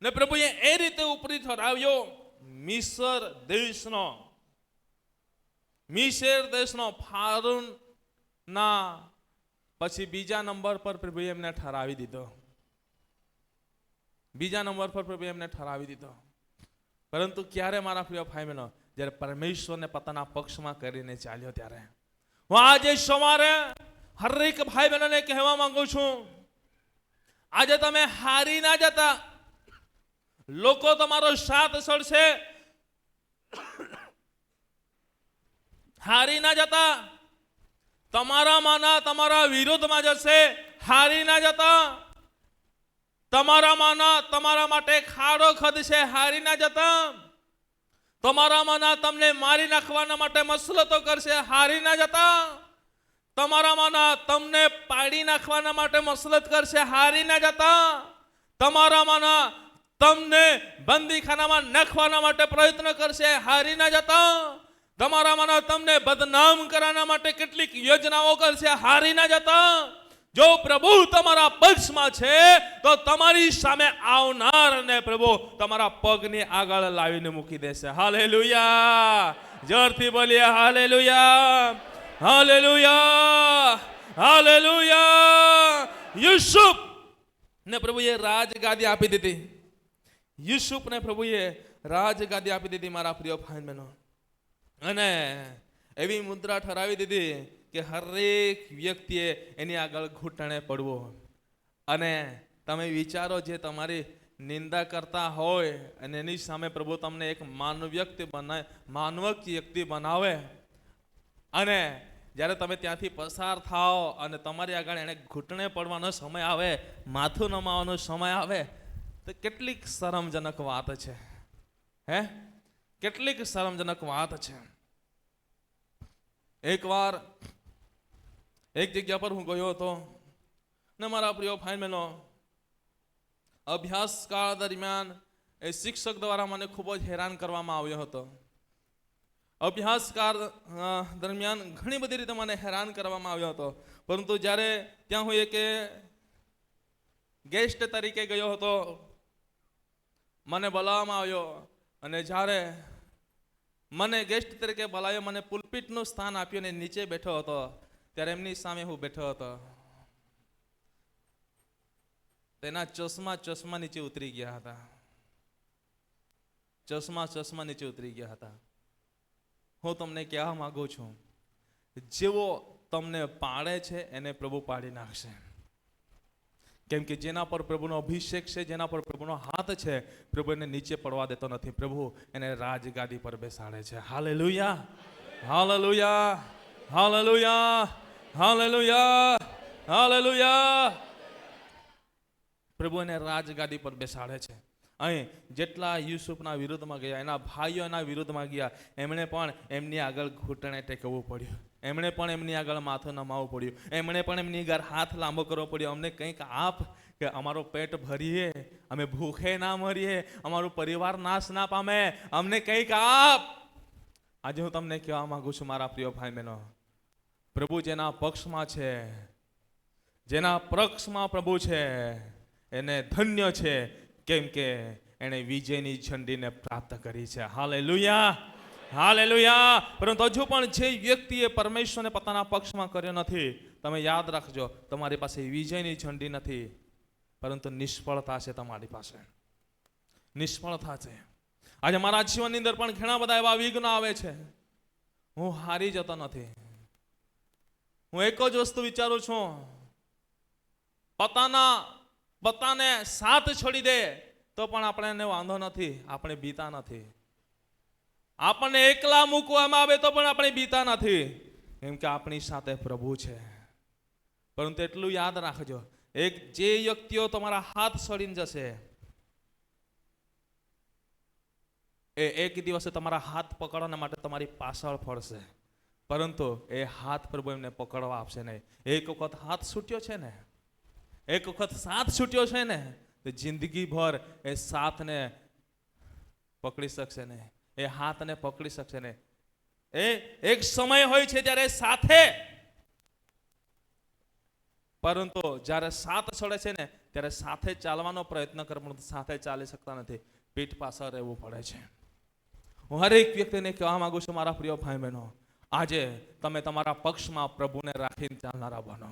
ને પ્રભુએ એ રીતે ઉપરી ઠરાવ્યો. મિસ્ર દેશનો ફારૂન ના પછી બીજા નંબર પર પ્રભુએ એમને ઠરાવી દીધો. પરંતુ ક્યારે મારા પ્રિય ભાઈ બહેનો? જ્યારે પરમેશ્વરને પોતાના પક્ષમાં કરીને ચાલ્યો ત્યારે. હું આજે સવારે હરેક ભાઈ બહેનોને કહેવા માંગુ છું, આજે તમે હારી ના જતા. લોકો તમારો સાથ છોડશે, હારી ના જતા. તમારામાંના તમારા વિરોધમાં જશે, હારી ના જતા. તમારામાંના તમારા માટે ખાડો ખદશે, હારી ના જતા. તમારામાંના તમને મારી નાખવાના માટે મસલતો કરશે, હારી ના જતા. તમારામાંના તમને પાડી નાખવાના માટે મસલત કરશે, હારી ના જતા. તમારામાંના તમને બંદીખાનામાં નાખવાના માટે પ્રયત્ન કરશે, હારી ના જતા. તમારામાંના તમને બદનામ કરવાના માટે કેટલીક યોજનાઓ કરશે, હારી ના જતા. જો પ્રભુ તમારા પક્ષમાં છે તો તમારી સામે આવનારને પ્રભુ તમારા પગની આગળ લાવીને મૂકી દેશે. હાલેલુયા. જોરથી બોલીએ હાલેલુયા, હાલેલુયા, હાલેલુયા. યુસુફ ને પ્રભુએ રાજગાદી આપી દીધી. યુસુફને પ્રભુએ રાજગાદી આપી દીધી મારા પ્રિય ભાઈ બહેનો. અને એવી મુદ્રા ઠરાવી દીધી કે હરેક વ્યક્તિએ એની આગળ ઘૂંટણે પડવો. અને તમે વિચારો, જે તમારી નિંદા કરતા હોય અને એની સામે પ્રભુ તમને એક માનવક વ્યક્તિ બનાવે, અને જ્યારે તમે ત્યાંથી પસાર થાઓ અને તમારી આગળ એને ઘૂંટણે પડવાનો સમય આવે, માથું નમાવાનો સમય આવે, તો કેટલીક શરમજનક વાત છે. હે, કેટલીક શરમજનક વાત છે. એકવાર એક જગ્યા પર હું ગયો હતો ને મારા પ્રિય ભાઈ બહેનો, અભ્યાસ કાળ દરમિયાન એ શિક્ષક દ્વારા મને ખૂબ જ હેરાન કરવામાં આવ્યો હતો. અભ્યાસ કાળ દરમિયાન ઘણી બધી રીતે મને હેરાન કરવામાં આવ્યો હતો. પરંતુ જ્યારે ત્યાં હું એક ગેસ્ટ તરીકે ગયો હતો, મને બોલાવવામાં આવ્યો, અને જ્યારે મને ગેસ્ટ તરીકે બોલાવ્યો, મને પુલપીટનું સ્થાન આપ્યું અને નીચે બેઠો હતો, ત્યારે એમની સામે હું બેઠો હતો. તેના ચશ્મા નીચે ઉતરી ગયા હતા. ચશ્મા નીચે ઉતરી ગયા હતા. હું તમને કહેવા માંગુ છું, જેવો તમને પાડે છે એને પ્રભુ પાડી નાખશે. કેમ કે જેના પર પ્રભુનો અભિષેક છે, જેના પર પ્રભુનો હાથ છે, પ્રભુ એને નીચે પડવા દેતો નથી. પ્રભુ એને રાજગાદી પર બેસાડે છે. Hallelujah, hallelujah, hallelujah, hallelujah, hallelujah. પ્રભુ એને રાજગાદી પર બેસાડે છે. અહીં જેટલા યુસુફના વિરુદ્ધમાં ગયા, એના ભાઈઓ એના વિરુદ્ધમાં ગયા, એમણે પણ એમની આગળ ઘૂંટણે ટેકવવું પડ્યું. એમણે પણ એમની આગળ માથું નમાવવું પડ્યું. એમણે પણ એમની આગળ હાથ લાંબો કરવો પડ્યો. અમને કંઈક આપ કે અમારો પેટ ભરીએ, અમે ભૂખે ના મરીએ, અમારું પરિવાર નાશ ના પામે, અમને કંઈક આપ. આજે હું તમને કહેવા માંગુ છું મારા પ્રિય ભાઈ બહેનો, પ્રભુ જેના પક્ષમાં છે, જેના પક્ષમાં પ્રભુ છે, એને ધન્ય છે, કેમ કે એણે વિજયની ઝંડીને પ્રાપ્ત કરી છે. Hallelujah, hallelujah. પરંતુ હજુ પણ જે વ્યક્તિએ પરમેશ્વરને પોતાના પક્ષમાં કર્યો નથી, તમે યાદ રાખજો, તમારી પાસે વિજયની ઝંડી નથી, પરંતુ નિષ્ફળતા છે. તમારી પાસે નિષ્ફળતા છે. આજે મારા જીવનની અંદર પણ ઘણા બધા એવા વિઘ્નો આવે છે. હું હારી જતો નથી. હું એક જ વસ્તુ વિચારું છું, પોતાને સાથ છોડી દે તો પણ આપણે વાંધો નથી, આપણે બીતા નથી. આપણને એકલા મૂકવામાં આવે તો પણ આપણે બીતા નથી, કેમ કે આપણી સાથે પ્રભુ છે. પરંતુ એટલું યાદ રાખજો, જે વ્યક્તિઓ તમારા હાથ છોડીને જશે, એ એક દિવસે તમારા હાથ પકડવાના માટે તમારી પાછળ ફરશે, પરંતુ એ હાથ પ્રભુ એમને પકડવા આપશે નહીં. એક વખત હાથ છૂટ્યો છે ને, એક વખત સાથ છૂટ્યો છે ને, તો જિંદગીભર એ સાથને પકડી શકશે નહીં, એ હાથને પકડી શકશે નહીં. એ એક સમય હોય છે ત્યારે સાથે, પરંતુ જ્યારે સાથ છોડે છે ને ત્યારે સાથે ચાલવાનો પ્રયત્ન કરે, પણ સાથે ચાલી શકતા નથી, પીઠ પાછળ રહેવું પડે છે. હું હરેક વ્યક્તિને કહેવા માંગુ છું મારા પ્રિય ભાઈ બહેનો, આજે તમે તમારા પક્ષમાં પ્રભુને રાખીને ચાલનારા બનો.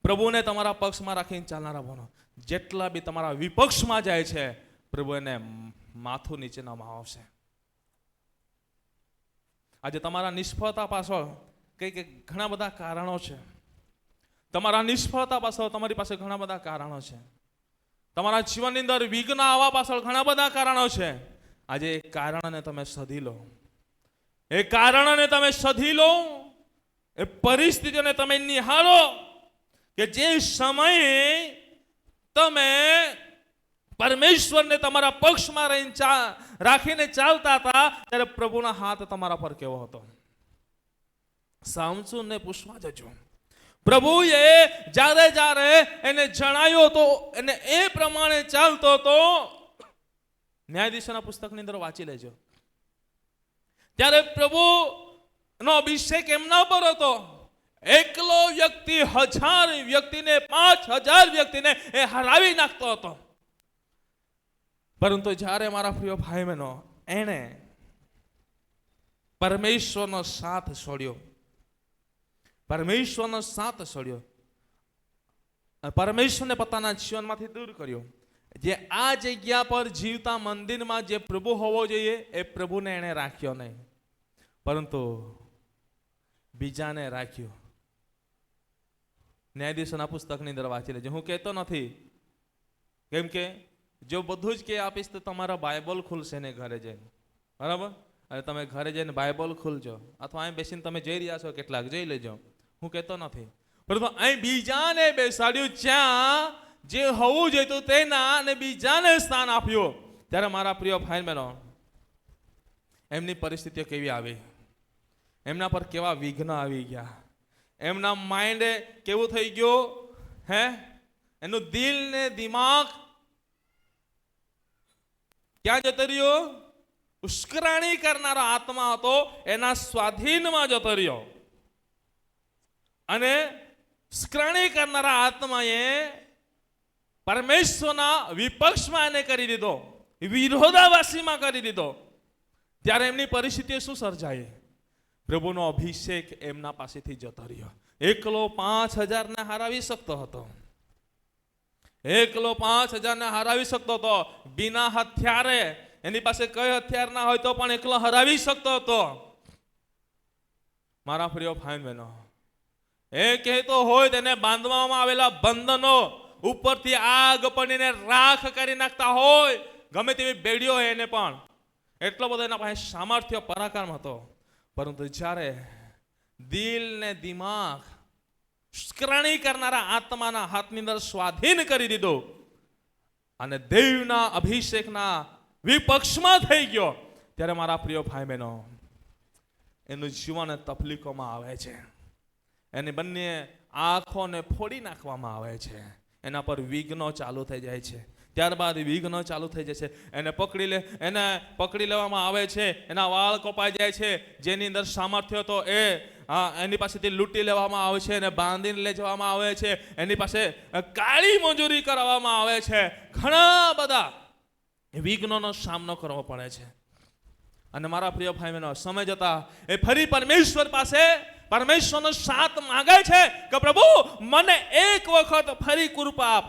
પ્રભુને તમારા પક્ષમાં રાખીને ચાલનારા બનો. જેટલા બી તમારા વિપક્ષમાં જાય છે, પ્રભુ એને માથું નીચે નમાવશે. આજે તમારા નિષ્ફળતા પાછળ કઈ ઘણા બધા કારણો છે. તમારા નિષ્ફળતા પાછળ તમારી પાસે ઘણા બધા કારણો છે. તમારા જીવનની અંદર વિઘ્ન આવવા પાછળ ઘણા બધા કારણો છે. આજે એ કારણને તમે શોધી લો. એ કારણોને તમે શોધી લો, એ પરિસ્થિતિઓને તમે નિહાળો કે જે સમયે તમે પરમેશ્વરને તમારા પક્ષમાં રહીને રાખીને ચાલતા હતા ત્યારે પ્રભુનો હાથ તમારા પર કેવો હતો. સામસોનને પૂછવા જજો. પ્રભુએ જ્યારે જ્યારે એને જણાયો તો એને એ પ્રમાણે ચાલતો હતો. ન્યાયાધીશોના પુસ્તકની અંદર વાંચી લેજો. ત્યારે પ્રભુનો અભિષેક એમના પર હતો. એકલો વ્યક્તિ 1000 વ્યક્તિને 5000 વ્યક્તિને એ હરાવી નાખતો હતો. પરંતુ જ્યારે મારા પ્રિય ભાઈ બહેનો એણે પરમેશ્વરનો સાથ છોડ્યો, પરમેશ્વરનો સાથ છોડ્યો, પરમેશ્વરને પોતાના જીવનમાંથી દૂર કર્યો, જે આ જગ્યા પર જીવતા મંદિરમાં જે પ્રભુ હોવો જોઈએ એ પ્રભુને એણે રાખ્યો નહીં, પરંતુ બીજાને રાખ્યો. ન્યાયાધીશોના પુસ્તકની અંદર વાંચી લેજો. હું કહેતો નથી, કેમ કે જો બધું જ કે આપીશ તો તમારા બાઇબલ ખુલશે ને ઘરે જઈને, બરાબર? અને તમે ઘરે જઈને બાઇબલ ખુલજો, અથવા અહીં બેસીને તમે જઈ રહ્યા છો કેટલાક જોઈ લેજો. હું કહેતો નથી, પરંતુ અહીં બીજાને બેસાડ્યું, જ્યાં જે હોવું જોઈતું તેના અને બીજાને સ્થાન આપ્યું. ત્યારે મારા પ્રિય ભાઈ બહેનો એમની પરિસ્થિતિઓ કેવી આવી, એમના પર કેવા વિઘ્ન આવી ગયા, એમના માઇન્ડે કેવું થઈ ગયું, એનું દિલ ને દિમાગ ક્યાં જતો રહ્યો? ઉશ્કરાણી કરનારો આત્મા હતો એના સ્વાધીનમાં જતો રહ્યો. અને ઉશ્કરાણી કરનારા આત્માએ પરમેશ્વરના વિપક્ષમાં એને કરી દીધો, વિરોધાભાસીમાં કરી દીધો. ત્યારે એમની પરિસ્થિતિ શું સર્જાય? પ્રભુનો અભિષેક એમના પાસેથી જતો રહ્યો. એકલો 5000 ને હરાવી શકતો હતો, એકલો 5000 ને હરાવી શકતો હતો. બિના હથિયારે, એની પાસે કઈ હથિયાર ના હોય તો પણ એકલો હરાવી શકતો હતો. મારા પ્રિય ભાઈ બહેનો, એ કહેતો હોય તેને બાંધવામાં આવેલા બંધનો ઉપરથી આગ પડીને રાખ કરી નાખતા હોય, ગમે તેવી બેડીઓ હોય એને પણ, એટલો બધો એના પાસે સામર્થ્ય પરાક્રમ હતો. પરંતુ જ્યારે દિલ ને દિમાગ ઉશ્કરાણી કરનારા આત્માના હાથની અંદર સ્વાધીન કરી દીધો અને દેવના અભિષેકના વિપક્ષમાં થઈ ગયો, ત્યારે મારા પ્રિય ભાઈ બહેનો એનું જીવન તકલીફોમાં આવે છે. એની બંને આંખોને ફોડી નાખવામાં આવે છે, એના પર વિઘ્નો ચાલુ થઈ જાય છે. ત્યારબાદ વિઘ્નો ચાલુ થઈ જશે, એને પકડી લેવામાં આવે છે, એના વાળ કપાઈ જાય છે, જેની અંદર સામર્થ્ય હતો એ એની પાસેથી લૂંટી લેવામાં આવે છે, એને બાંધીને લઈ જવામાં આવે છે, એની પાસે કાળી મજૂરી કરવામાં આવે છે. ઘણા બધા વિઘ્નોનો સામનો કરવો પડે છે. અને મારા પ્રિય ભાઈ બહેનો, સમય જતા એ ફરી પરમેશ્વર પાસે પરમેશ્વરનો સાથ માંગે છે કે પ્રભુ મને એક વખત ફરી કૃપા આપ,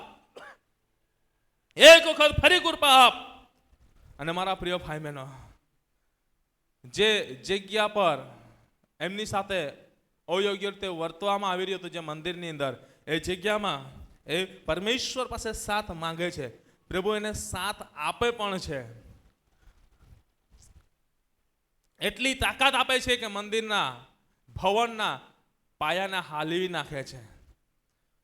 એક વખત ફરી કૃપા આપ. અને મારા પ્રિય ભાઈ બહેનો, જે જગ્યા પર એમની સાથે અયોગ્ય રીતે વર્તવામાં આવી રહ્યું હતું, જે મંદિરની અંદર, એ જગ્યામાં એ પરમેશ્વર પાસે સાથ માંગે છે. પ્રભુ એને સાથ આપે પણ છે. એટલી તાકાત આપે છે કે મંદિરના ભવનના પાયાને હાલવી નાખે છે.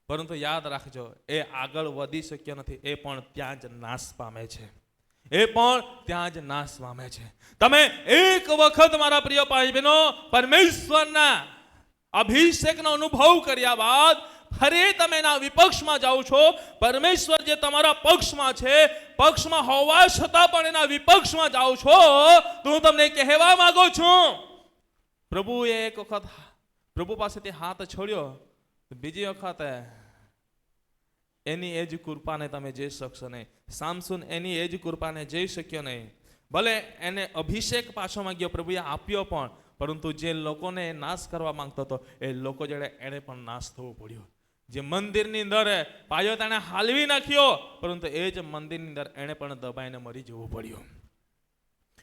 પરંતુ યાદ રાખજો, એ આગળ વધી શક્યો નથી, એ પણ ત્યાં જ નાશ પામે છે, એ પણ ત્યાં જ નાશ પામે છે. તમે એક વખત મારા પ્રિય ભાઈ બહેનો પરમેશ્વરના અભિષેકનો અનુભવ કર્યા બાદ ફરી તમે એના વિપક્ષમાં જાઓ છો. પરમેશ્વર જે તમારા પક્ષમાં છે, પક્ષમાં હોવા છતાં પણ એના વિપક્ષમાં જાઓ છો, તો હું તમને કહેવા માંગુ છું, પ્રભુએ એક વખત પ્રભુ પાસેથી હાથ છોડ્યો, બીજી વખત એની એ જ કૃપાને તમે જઈ શકશો નહીં. સામસોન એની એ જ કૃપાને જઈ શક્યો નહીં. ભલે એને અભિષેક પાછો માંગ્યો, પ્રભુએ આપ્યો પણ, પરંતુ જે લોકોને નાશ કરવા માંગતો હતો એ લોકો જોડે એને પણ નાશ થવો પડ્યો. જે મંદિરની અંદર પાયો તેને હાલવી નાખ્યો, પરંતુ એ જ મંદિરની અંદર એને પણ દબાઈને મરી જવું પડ્યું.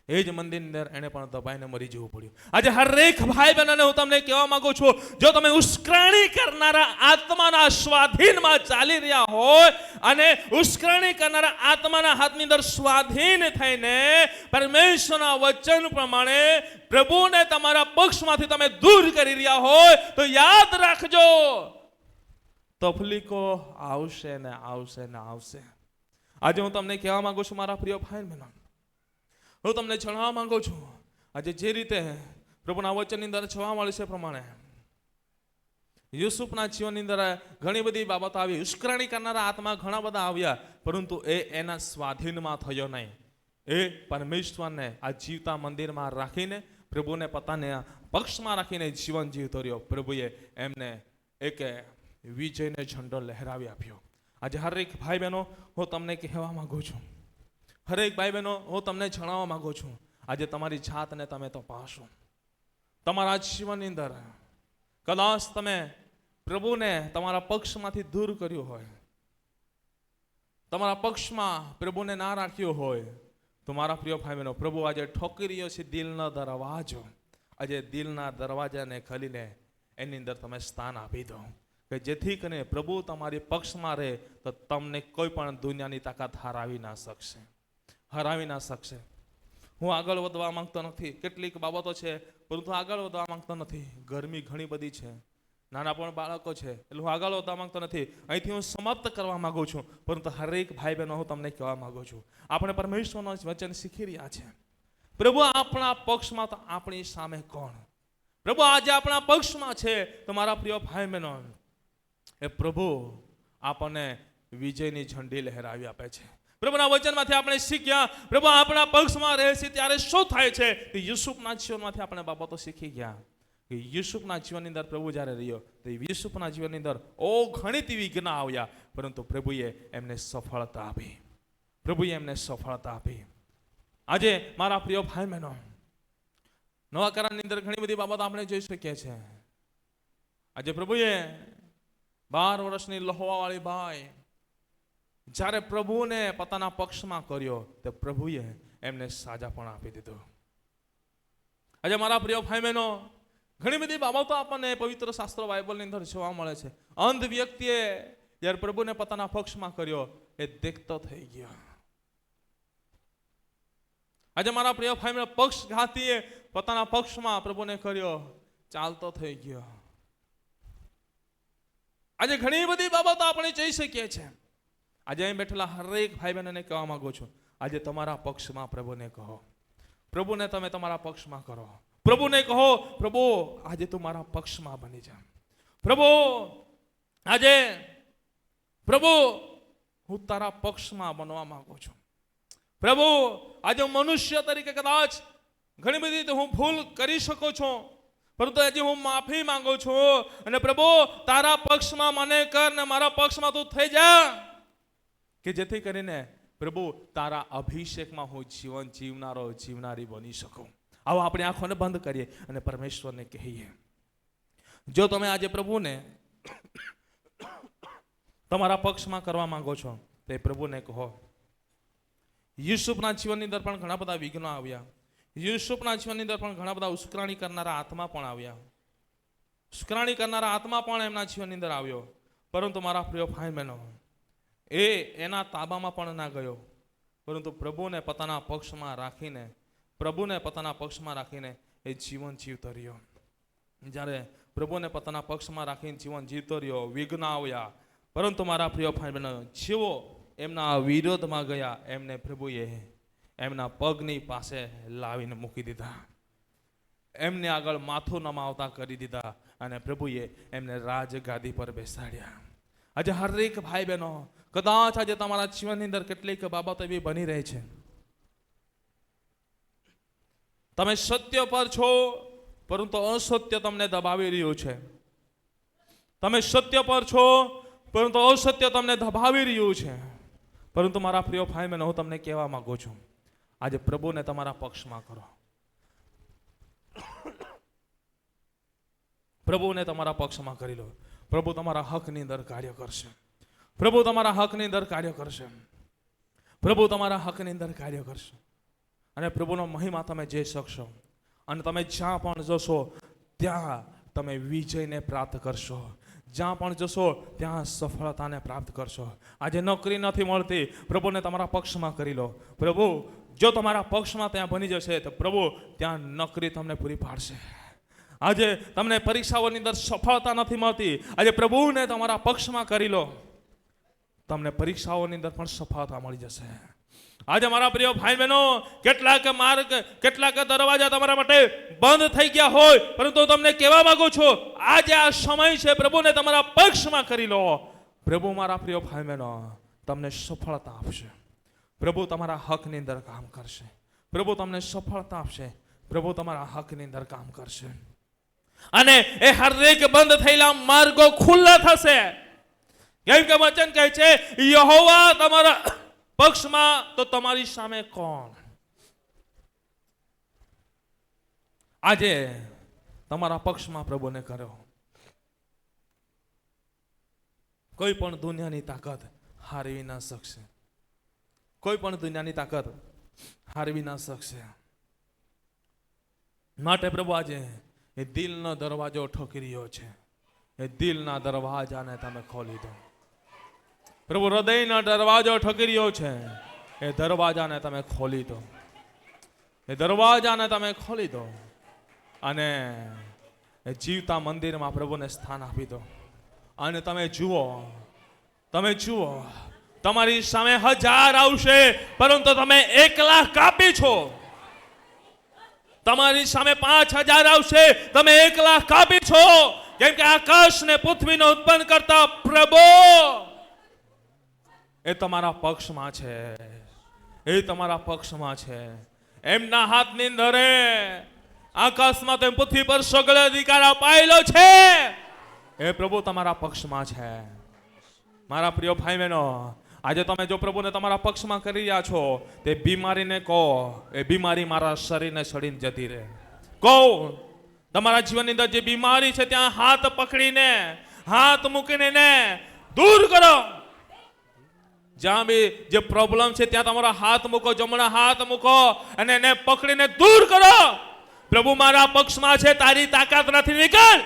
એ જ મંદિરની અંદર એને પણ દબાઈને મરી જવું પડ્યું. આજે હરેક ભાઈ બહેનોને હું તમને કહેવા માંગુ છું, જો તમે ઉશ્કેરણી કરનારા આત્માના સ્વાધીનમાં ચાલી રહ્યા હોય અને ઉશ્કેરણી કરનારા આત્માના હાથની અંદર સ્વાધીન થઈને પરમેશ્વરના વચન પ્રમાણે પ્રભુને તમારા પક્ષમાંથી તમે દૂર કરી રહ્યા હોય તો યાદ રાખજો, તકલીફો આવશે ને આવશે ને આવશે. આજે હું તમને કહેવા માંગુ છું મારા પ્રિય ભાઈ બહેનો, હું તમને જણાવવા માંગુ છું, આજે જે રીતે પ્રભુના વચનની અંદર જોવા મળે છે પ્રમાણે યુસુફના જીવનની અંદર ઘણી બધી બાબતો આવી. ઉશ્કેરણી કરનારા આત્મા ઘણા બધા આવ્યા, પરંતુ એ એના સ્વાધીનમાં થયો નહીં. એ પરમેશ્વરને આ જીવતા મંદિરમાં રાખીને પ્રભુને પોતાને પક્ષમાં રાખીને જીવન જીવતો રહ્યો. પ્રભુએ એમને એક વિજયને ઝંડો લહેરાવી આપ્યો. આજે હરેક ભાઈ બહેનો હું તમને કહેવા માંગુ છું, હરેક ભાઈ બહેનો હું તમને જણાવવા માંગુ છું, આજે તમારી જાતને તમે તપાસો. તમારા જીવનની અંદર કદાચ તમે પ્રભુને તમારા પક્ષમાંથી દૂર કર્યું હોય, તમારા પક્ષમાં પ્રભુને ના રાખ્યો હોય, તો મારા પ્રિય ભાઈ બહેનો, પ્રભુ આજે ઠોકી રહ્યો છે દિલનો દરવાજો. આજે દિલના દરવાજાને ખોલીને એની અંદર તમે સ્થાન આપી દો, કે જેથી કરીને પ્રભુ તમારી પક્ષમાં રહે તો તમને કોઈ પણ દુનિયાની તાકાત હરાવી ના શકશે. હું આગળ વધવા માંગતો નથી, કેટલીક બાબતો છે પરંતુ આગળ વધવા માંગતો નથી. ગરમી ઘણી બધી છે, નાના પણ બાળકો છે, એટલે હું આગળ વધવા માંગતો નથી. અહીંથી હું સમાપ્ત કરવા માંગુ છું, પરંતુ હરેક ભાઈ બહેનો હું તમને કહેવા માંગુ છું, આપણે પરમેશ્વરનું વચન શીખી રહ્યા છે. પ્રભુ આપણા પક્ષમાં તો આપણી સામે કોણ? પ્રભુ આજે આપણા પક્ષમાં છે તો મારા પ્રિય ભાઈ બહેનો, એ પ્રભુ આપણને વિજયની ઝંડી લહેરાવી આપે છે. પ્રભુના વચનમાંથી આપણે શીખ્યા, પ્રભુ આપણા પક્ષમાં રહે છે ત્યારે શું થાય છે. યુસુફના જીવનમાંથી આપણે બાબતો શીખી ગયા કે યુસુફના જીવનની અંદર પ્રભુ જ્યારે રહ્યો તો યુસુફના જીવનની અંદર ઘણી વિઘ્ન આવ્યા, પરંતુ પ્રભુએ એમને સફળતા આપી. આજે મારા પ્રિય ભાઈ બહેનો, નવા કરારની અંદર ઘણી બધી બાબત આપણે જોઈ શકીએ છીએ. આજે પ્રભુએ 12 વર્ષની લહવાવાળી ભાઈ જ્યારે પ્રભુને પોતાના પક્ષમાં કર્યો તો પ્રભુએ એમને સાજા પણ આપી દીધો. આજે મારા પ્રિય ભાઈ બહેનો, ઘણી બધી બાબતો આપણને પવિત્ર શાસ્ત્ર બાઇબલની અંદર જોવા મળે છે. અંધ વ્યક્તિએ જ્યારે પ્રભુને પોતાના પક્ષમાં કર્યો એ દેખતો થઈ ગયો. આજે મારા પ્રિય ભાઈ બહેનો, પક્ષઘાતીએ પોતાના પક્ષમાં પ્રભુને કર્યો, ચાલતો થઈ ગયો. આજે ઘણી બધી બાબતો આપણે જોઈ શકીએ છીએ. આજે અહીં બેઠેલા હરેક ભાઈ બહેનોને કહેવા માંગુ છું, આજે તમારા પક્ષમાં પ્રભુને કહો, પ્રભુને તમે તમારા પક્ષમાં કરો. પ્રભુને કહો, પ્રભુ આજે તું મારા પક્ષમાં બની જા. પ્રભુ હું તારા પક્ષમાં બનવા માંગુ છું. પ્રભુ આજે હું મનુષ્ય તરીકે કદાચ ઘણી બધી રીતે હું ભૂલ કરી શકું છું, પરંતુ આજે હું માફી માંગુ છું. અને પ્રભુ તારા પક્ષમાં મને કર ને મારા પક્ષમાં તું થઈ જા, કે જેથી કરીને પ્રભુ તારા અભિષેકમાં હું જીવન જીવનારી બની શકું. આવો આપણે આંખોને બંધ કરીએ અને પરમેશ્વરને કહીએ, જો તમે આજે પ્રભુને તમારા પક્ષમાં કરવા માંગો છો તો પ્રભુને કહો. યુસુફના જીવનની અંદર પણ ઘણા બધા વિઘ્નો આવ્યા. યુસુફના જીવનની અંદર પણ ઘણા બધા ઉશ્કેરણી કરનારા આત્મા પણ આવ્યા. ઉશ્કેરણી કરનારા આત્મા પણ એમના જીવનની અંદર આવ્યો, પરંતુ મારા પ્રિય ભાઈ બહેનો, એના તાબામાં પણ ના ગયો, પરંતુ પ્રભુને પોતાના પક્ષમાં રાખીને એ જીવન જીવતો રહ્યો. જ્યારે પ્રભુને પોતાના પક્ષમાં રાખીને જીવન જીવતો રહ્યો, વિઘ્ન આવ્યા, પરંતુ મારા પ્રિય ભાઈ બહેનો, જેવો એમના વિરોધમાં ગયા એમને પ્રભુએ એમના પગની પાસે લાવીને મૂકી દીધા, એમને આગળ માથું નમાવતા કરી દીધા અને પ્રભુએ એમને રાજગાદી પર બેસાડ્યા. આજે હરેક ભાઈ બહેનો, કદાચ આજે તમારા જીવનની અંદર કેટલીક બાબતો એવી બની રહી છે, તમે સત્ય પર છો પરંતુ અસત્ય તમને દબાવી રહ્યું છે. તમે સત્ય પર છો પરંતુ અસત્ય તમને દબાવી રહ્યું છે. પરંતુ મારા પ્રિય ભાઈ બહેનો, હું તમને કહેવા માંગુ છું, આજે પ્રભુને તમારા પક્ષમાં કરો. પ્રભુને તમારા પક્ષમાં કરી લો. પ્રભુ તમારા હકની અંદર કાર્ય કરશે. પ્રભુ તમારા હકની અંદર કાર્ય કરશે. અને પ્રભુનો મહિમા તમે જોઈ શકશો. અને તમે જ્યાં પણ જશો ત્યાં તમે વિજયને પ્રાપ્ત કરશો. જ્યાં પણ જશો ત્યાં સફળતાને પ્રાપ્ત કરશો. આજે નોકરી નથી મળતી, પ્રભુને તમારા પક્ષમાં કરી લો. પ્રભુ જો તમારા પક્ષમાં ત્યાં બની જશે તો પ્રભુ ત્યાં નોકરી તમને પૂરી પાડશે. આજે તમને પરીક્ષાઓની અંદર સફળતા નથી મળતી, આજે પ્રભુને તમારા પક્ષમાં કરી લો, તમને પરીક્ષાઓની અંદર પણ સફળતા મળી જશે. આજે મારા પ્રિય ભાઈ બહેનો, કેટલાક માર્ગ, કેટલાક દરવાજા તમારા માટે બંધ થઈ ગયા હોય, પરંતુ તમને કહેવા માંગુ છું, આજે આ સમય છે, પ્રભુને તમારા પક્ષમાં કરી લો. પ્રભુ મારા પ્રિય ભાઈ બહેનો તમને સફળતા આપશે. પ્રભુ તમારા હકની અંદર કામ કરશે. પ્રભુ તમને સફળતા આપશે. પ્રભુ તમારા હકની અંદર કામ કરશે. અને એ હરેક બંધ થયેલા માર્ગો ખુલ્લા થશે. કેમ કે વચન કહે છે, યહોવા તમારા પક્ષમાં તો તમારી સામે કોણ? આજે તમારા પક્ષમાં પ્રભુને કરો. કોઈ પણ દુનિયાની તાકાત હારવી ના શકશે. કોઈ પણ દુનિયાની તાકાત હારવી ના શકશે. માટે પ્રભુ આજે એ દિલનો દરવાજો ઠોકી રહ્યો છે. એ દિલના દરવાજાને તમે ખોલી દો. પ્રભુ હૃદયનો દરવાજો ઠોકી રહ્યો છે, એ દરવાજાને તમે ખોલી દો. એ દરવાજાને તમે ખોલી દો અને એ જીવતા મંદિરમાં પ્રભુને સ્થાન આપી દો. અને તમે જુઓ, તમારી સામે 1000 આવશે, પરંતુ તમે 1,00,000 કાપી છો. તમારી સામે 5,000 આવશે, તમે 1,00,000 કાપી છો. કેમ કે આકાશ ને પૃથ્વીને ઉત્પન્ન કરતા પ્રભુ એ તમારા પક્ષમાં છે. એ તમારા પક્ષમાં છે. એમના હાથની અંદર આકાશમાં તેમ પૃથ્વી પર સગળ અધિકાર અપાયેલો છે. એ પ્રભુ તમારા પક્ષમાં છે. મારા પ્રિય ભાઈ બહેનો, આજે તમે જો પ્રભુને તમારા પક્ષમાં કરી રહ્યા છો, તે બીમારીને કહો, એ બીમારી મારા શરીરને સડીને જતી રહે. કહો, તમારા જીવનની અંદર જે બીમારી છે ત્યાં હાથ પકડીને, હાથ મૂકીને એને દૂર કરો. જ્યાં બી જે પ્રોબ્લેમ છે ત્યાં તમારા હાથ મૂકો, જમણા હાથ મૂકો અને એને પકડીને દૂર કરો. પ્રભુ મારા પક્ષમાં છે, તારી તાકાત નથી, નીકળ.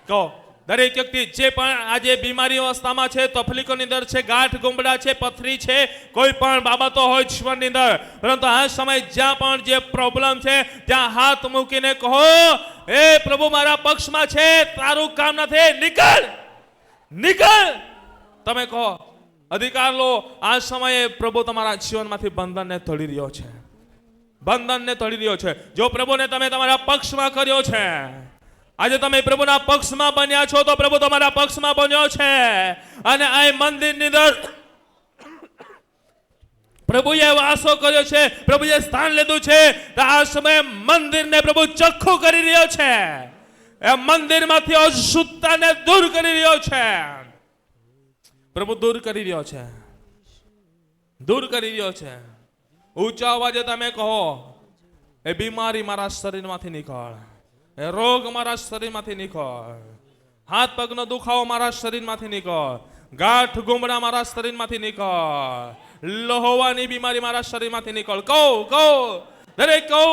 કહો. દરેક વ્યક્તિ જે પણ આજે બીમારી અવસ્થામાં છે, તકલીફોની અંદર છે, ગાંઠ ગુમડા છે, પથરી છે, કોઈ પણ બાબતો હોય જીવનની અંદર, પરંતુ આ સમય જ્યાં પણ જે પ્રોબ્લેમ છે ત્યાં હાથ મૂકીને કહો, એ પ્રભુ મારા પક્ષમાં છે, તારું કામ નથી, નીકળ, નીકળ. તમે કહો, અધિકાર લો. આ સમયે પ્રભુ તમારા જીવનમાંથી બંધનને તોડી રહ્યો છે. બંધનને તોડી રહ્યો છે. જો પ્રભુને તમે તમારા પક્ષમાં કર્યો છે, આજે તમે પ્રભુના પક્ષમાં બન્યા છો, તો પ્રભુ તમારા પક્ષમાં બન્યો છે. અને આ મંદિરની અંદર પ્રભુએ વાસો કર્યો છે, પ્રભુએ સ્થાન લીધું છે. તો આ સમયે મંદિરને પ્રભુ ચોખ્ખું કરી રહ્યો છે. એ મંદિરમાંથી અશુદ્ધતાને દૂર કરી રહ્યો છે. પ્રભુ દૂર કરી રહ્યો છે, દૂર કરી રહ્યો છે. ઊંચા અવાજે તમે કહો, એ બીમારી મારા શરીરમાંથી નીકળ, એ રોગ મારા શરીરમાંથી નીકળ, હાથ પગનો દુખાવો મારા શરીરમાંથી નીકળ, ગાંઠ ગુમડા મારા શરીરમાંથી નીકળ, લોહવાની બીમારી મારા શરીરમાંથી નીકળ. કહો, કહો, દરેક કહો.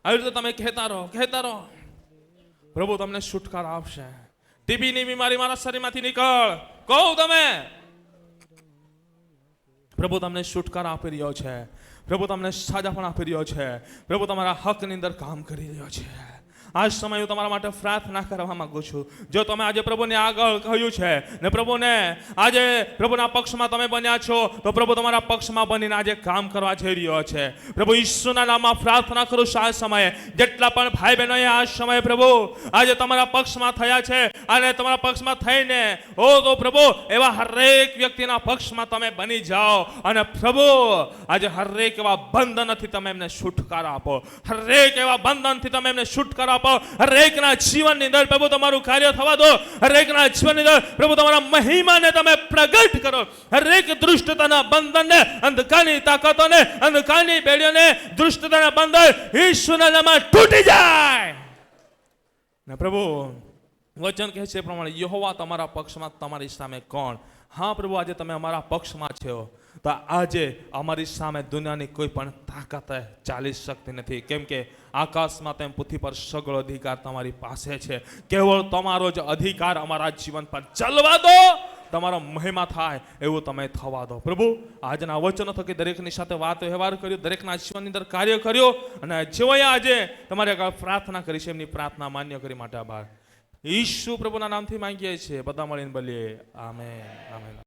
આવી રીતે તમે કહેતા રહો, કહેતા રહો. પ્રભુ તમને છુટકારો આપશે. ટીબીની બીમારી મારા શરીરમાંથી નીકળ. કહો તમે. પ્રભુ તમને છુટકારો આપી રહ્યો છે. પ્રભુ તમને સાજાપણ આપી રહ્યો છે. પ્રભુ તમારા હકની અંદર કામ કરી રહ્યો છે. આ સમય હું તમારા માટે પ્રાર્થના કરવા માંગુ છું. જો તમે આજે પ્રભુને આગળ કહ્યું છે ને પ્રભુને આજે પ્રભુના પક્ષમાં તમે બન્યા છો, તો પ્રભુ તમારા પક્ષમાં બનીને આજે કામ કરવા જઈ રહ્યો છે. પ્રભુ ઈસુના નામમાં પ્રાર્થના કરું છું, આ સમયે જેટલા પણ ભાઈ બહેનોએ આ સમયે પ્રભુ આજે તમારા પક્ષમાં થયા છે અને તમારા પક્ષમાં થઈને તો પ્રભુ એવા હરેક વ્યક્તિના પક્ષમાં તમે બની જાઓ અને પ્રભુ આજે હરેક એવા બંધનથી તમે એમને છુટકારો આપો. હરેક એવા બંધનથી તમે એમને છુટકારો આપો. હરેકના જીવનની અંદર પ્રભુ તમારું કાર્ય થવા દો. હરેકના જીવનની અંદર પ્રભુ તમારા મહિમાને તમે પ્રગટ કરો. હરેક દુષ્ટતાના બંધનને, અંધકારની તાકાતોને, અંધકારની બેડીઓને, દુષ્ટતાના બંધન ઈશ્વરના નામમાં તૂટી જાય. ને પ્રભુ વચન કહે છે એ પ્રમાણે યહોવા તમારા પક્ષમાં, તમારી સામે કોણ? હા પ્રભુ, આજે તમે અમારા પક્ષમાં છો, તો આજે અમારી સામે દુનિયાની કોઈ પણ તાકાત ચાલી શકતી નથી. કેમ કે આકાશમાં તેમ પૃથ્વી પર સગળો અધિકાર તમારી પાસે છે. કેવળ તમારો જ અધિકાર અમારા જીવન પર ચાલવા દો, તમારો મહિમા થાય એવું તમે થવા દો. પ્રભુ, આજના વચનો થકી દરેકની સાથે વાત વ્યવહાર કર્યો, દરેકના જીવનની અંદર કાર્ય કર્યો, અને જેઓએ આજે તમારી આગળ પ્રાર્થના કરી છે એમની પ્રાર્થના માન્ય કરી માટે આભાર. ઈસુ પ્રભુના નામથી માંગીએ છીએ, બધા મળીને બોલીએ આમેન, આમેન.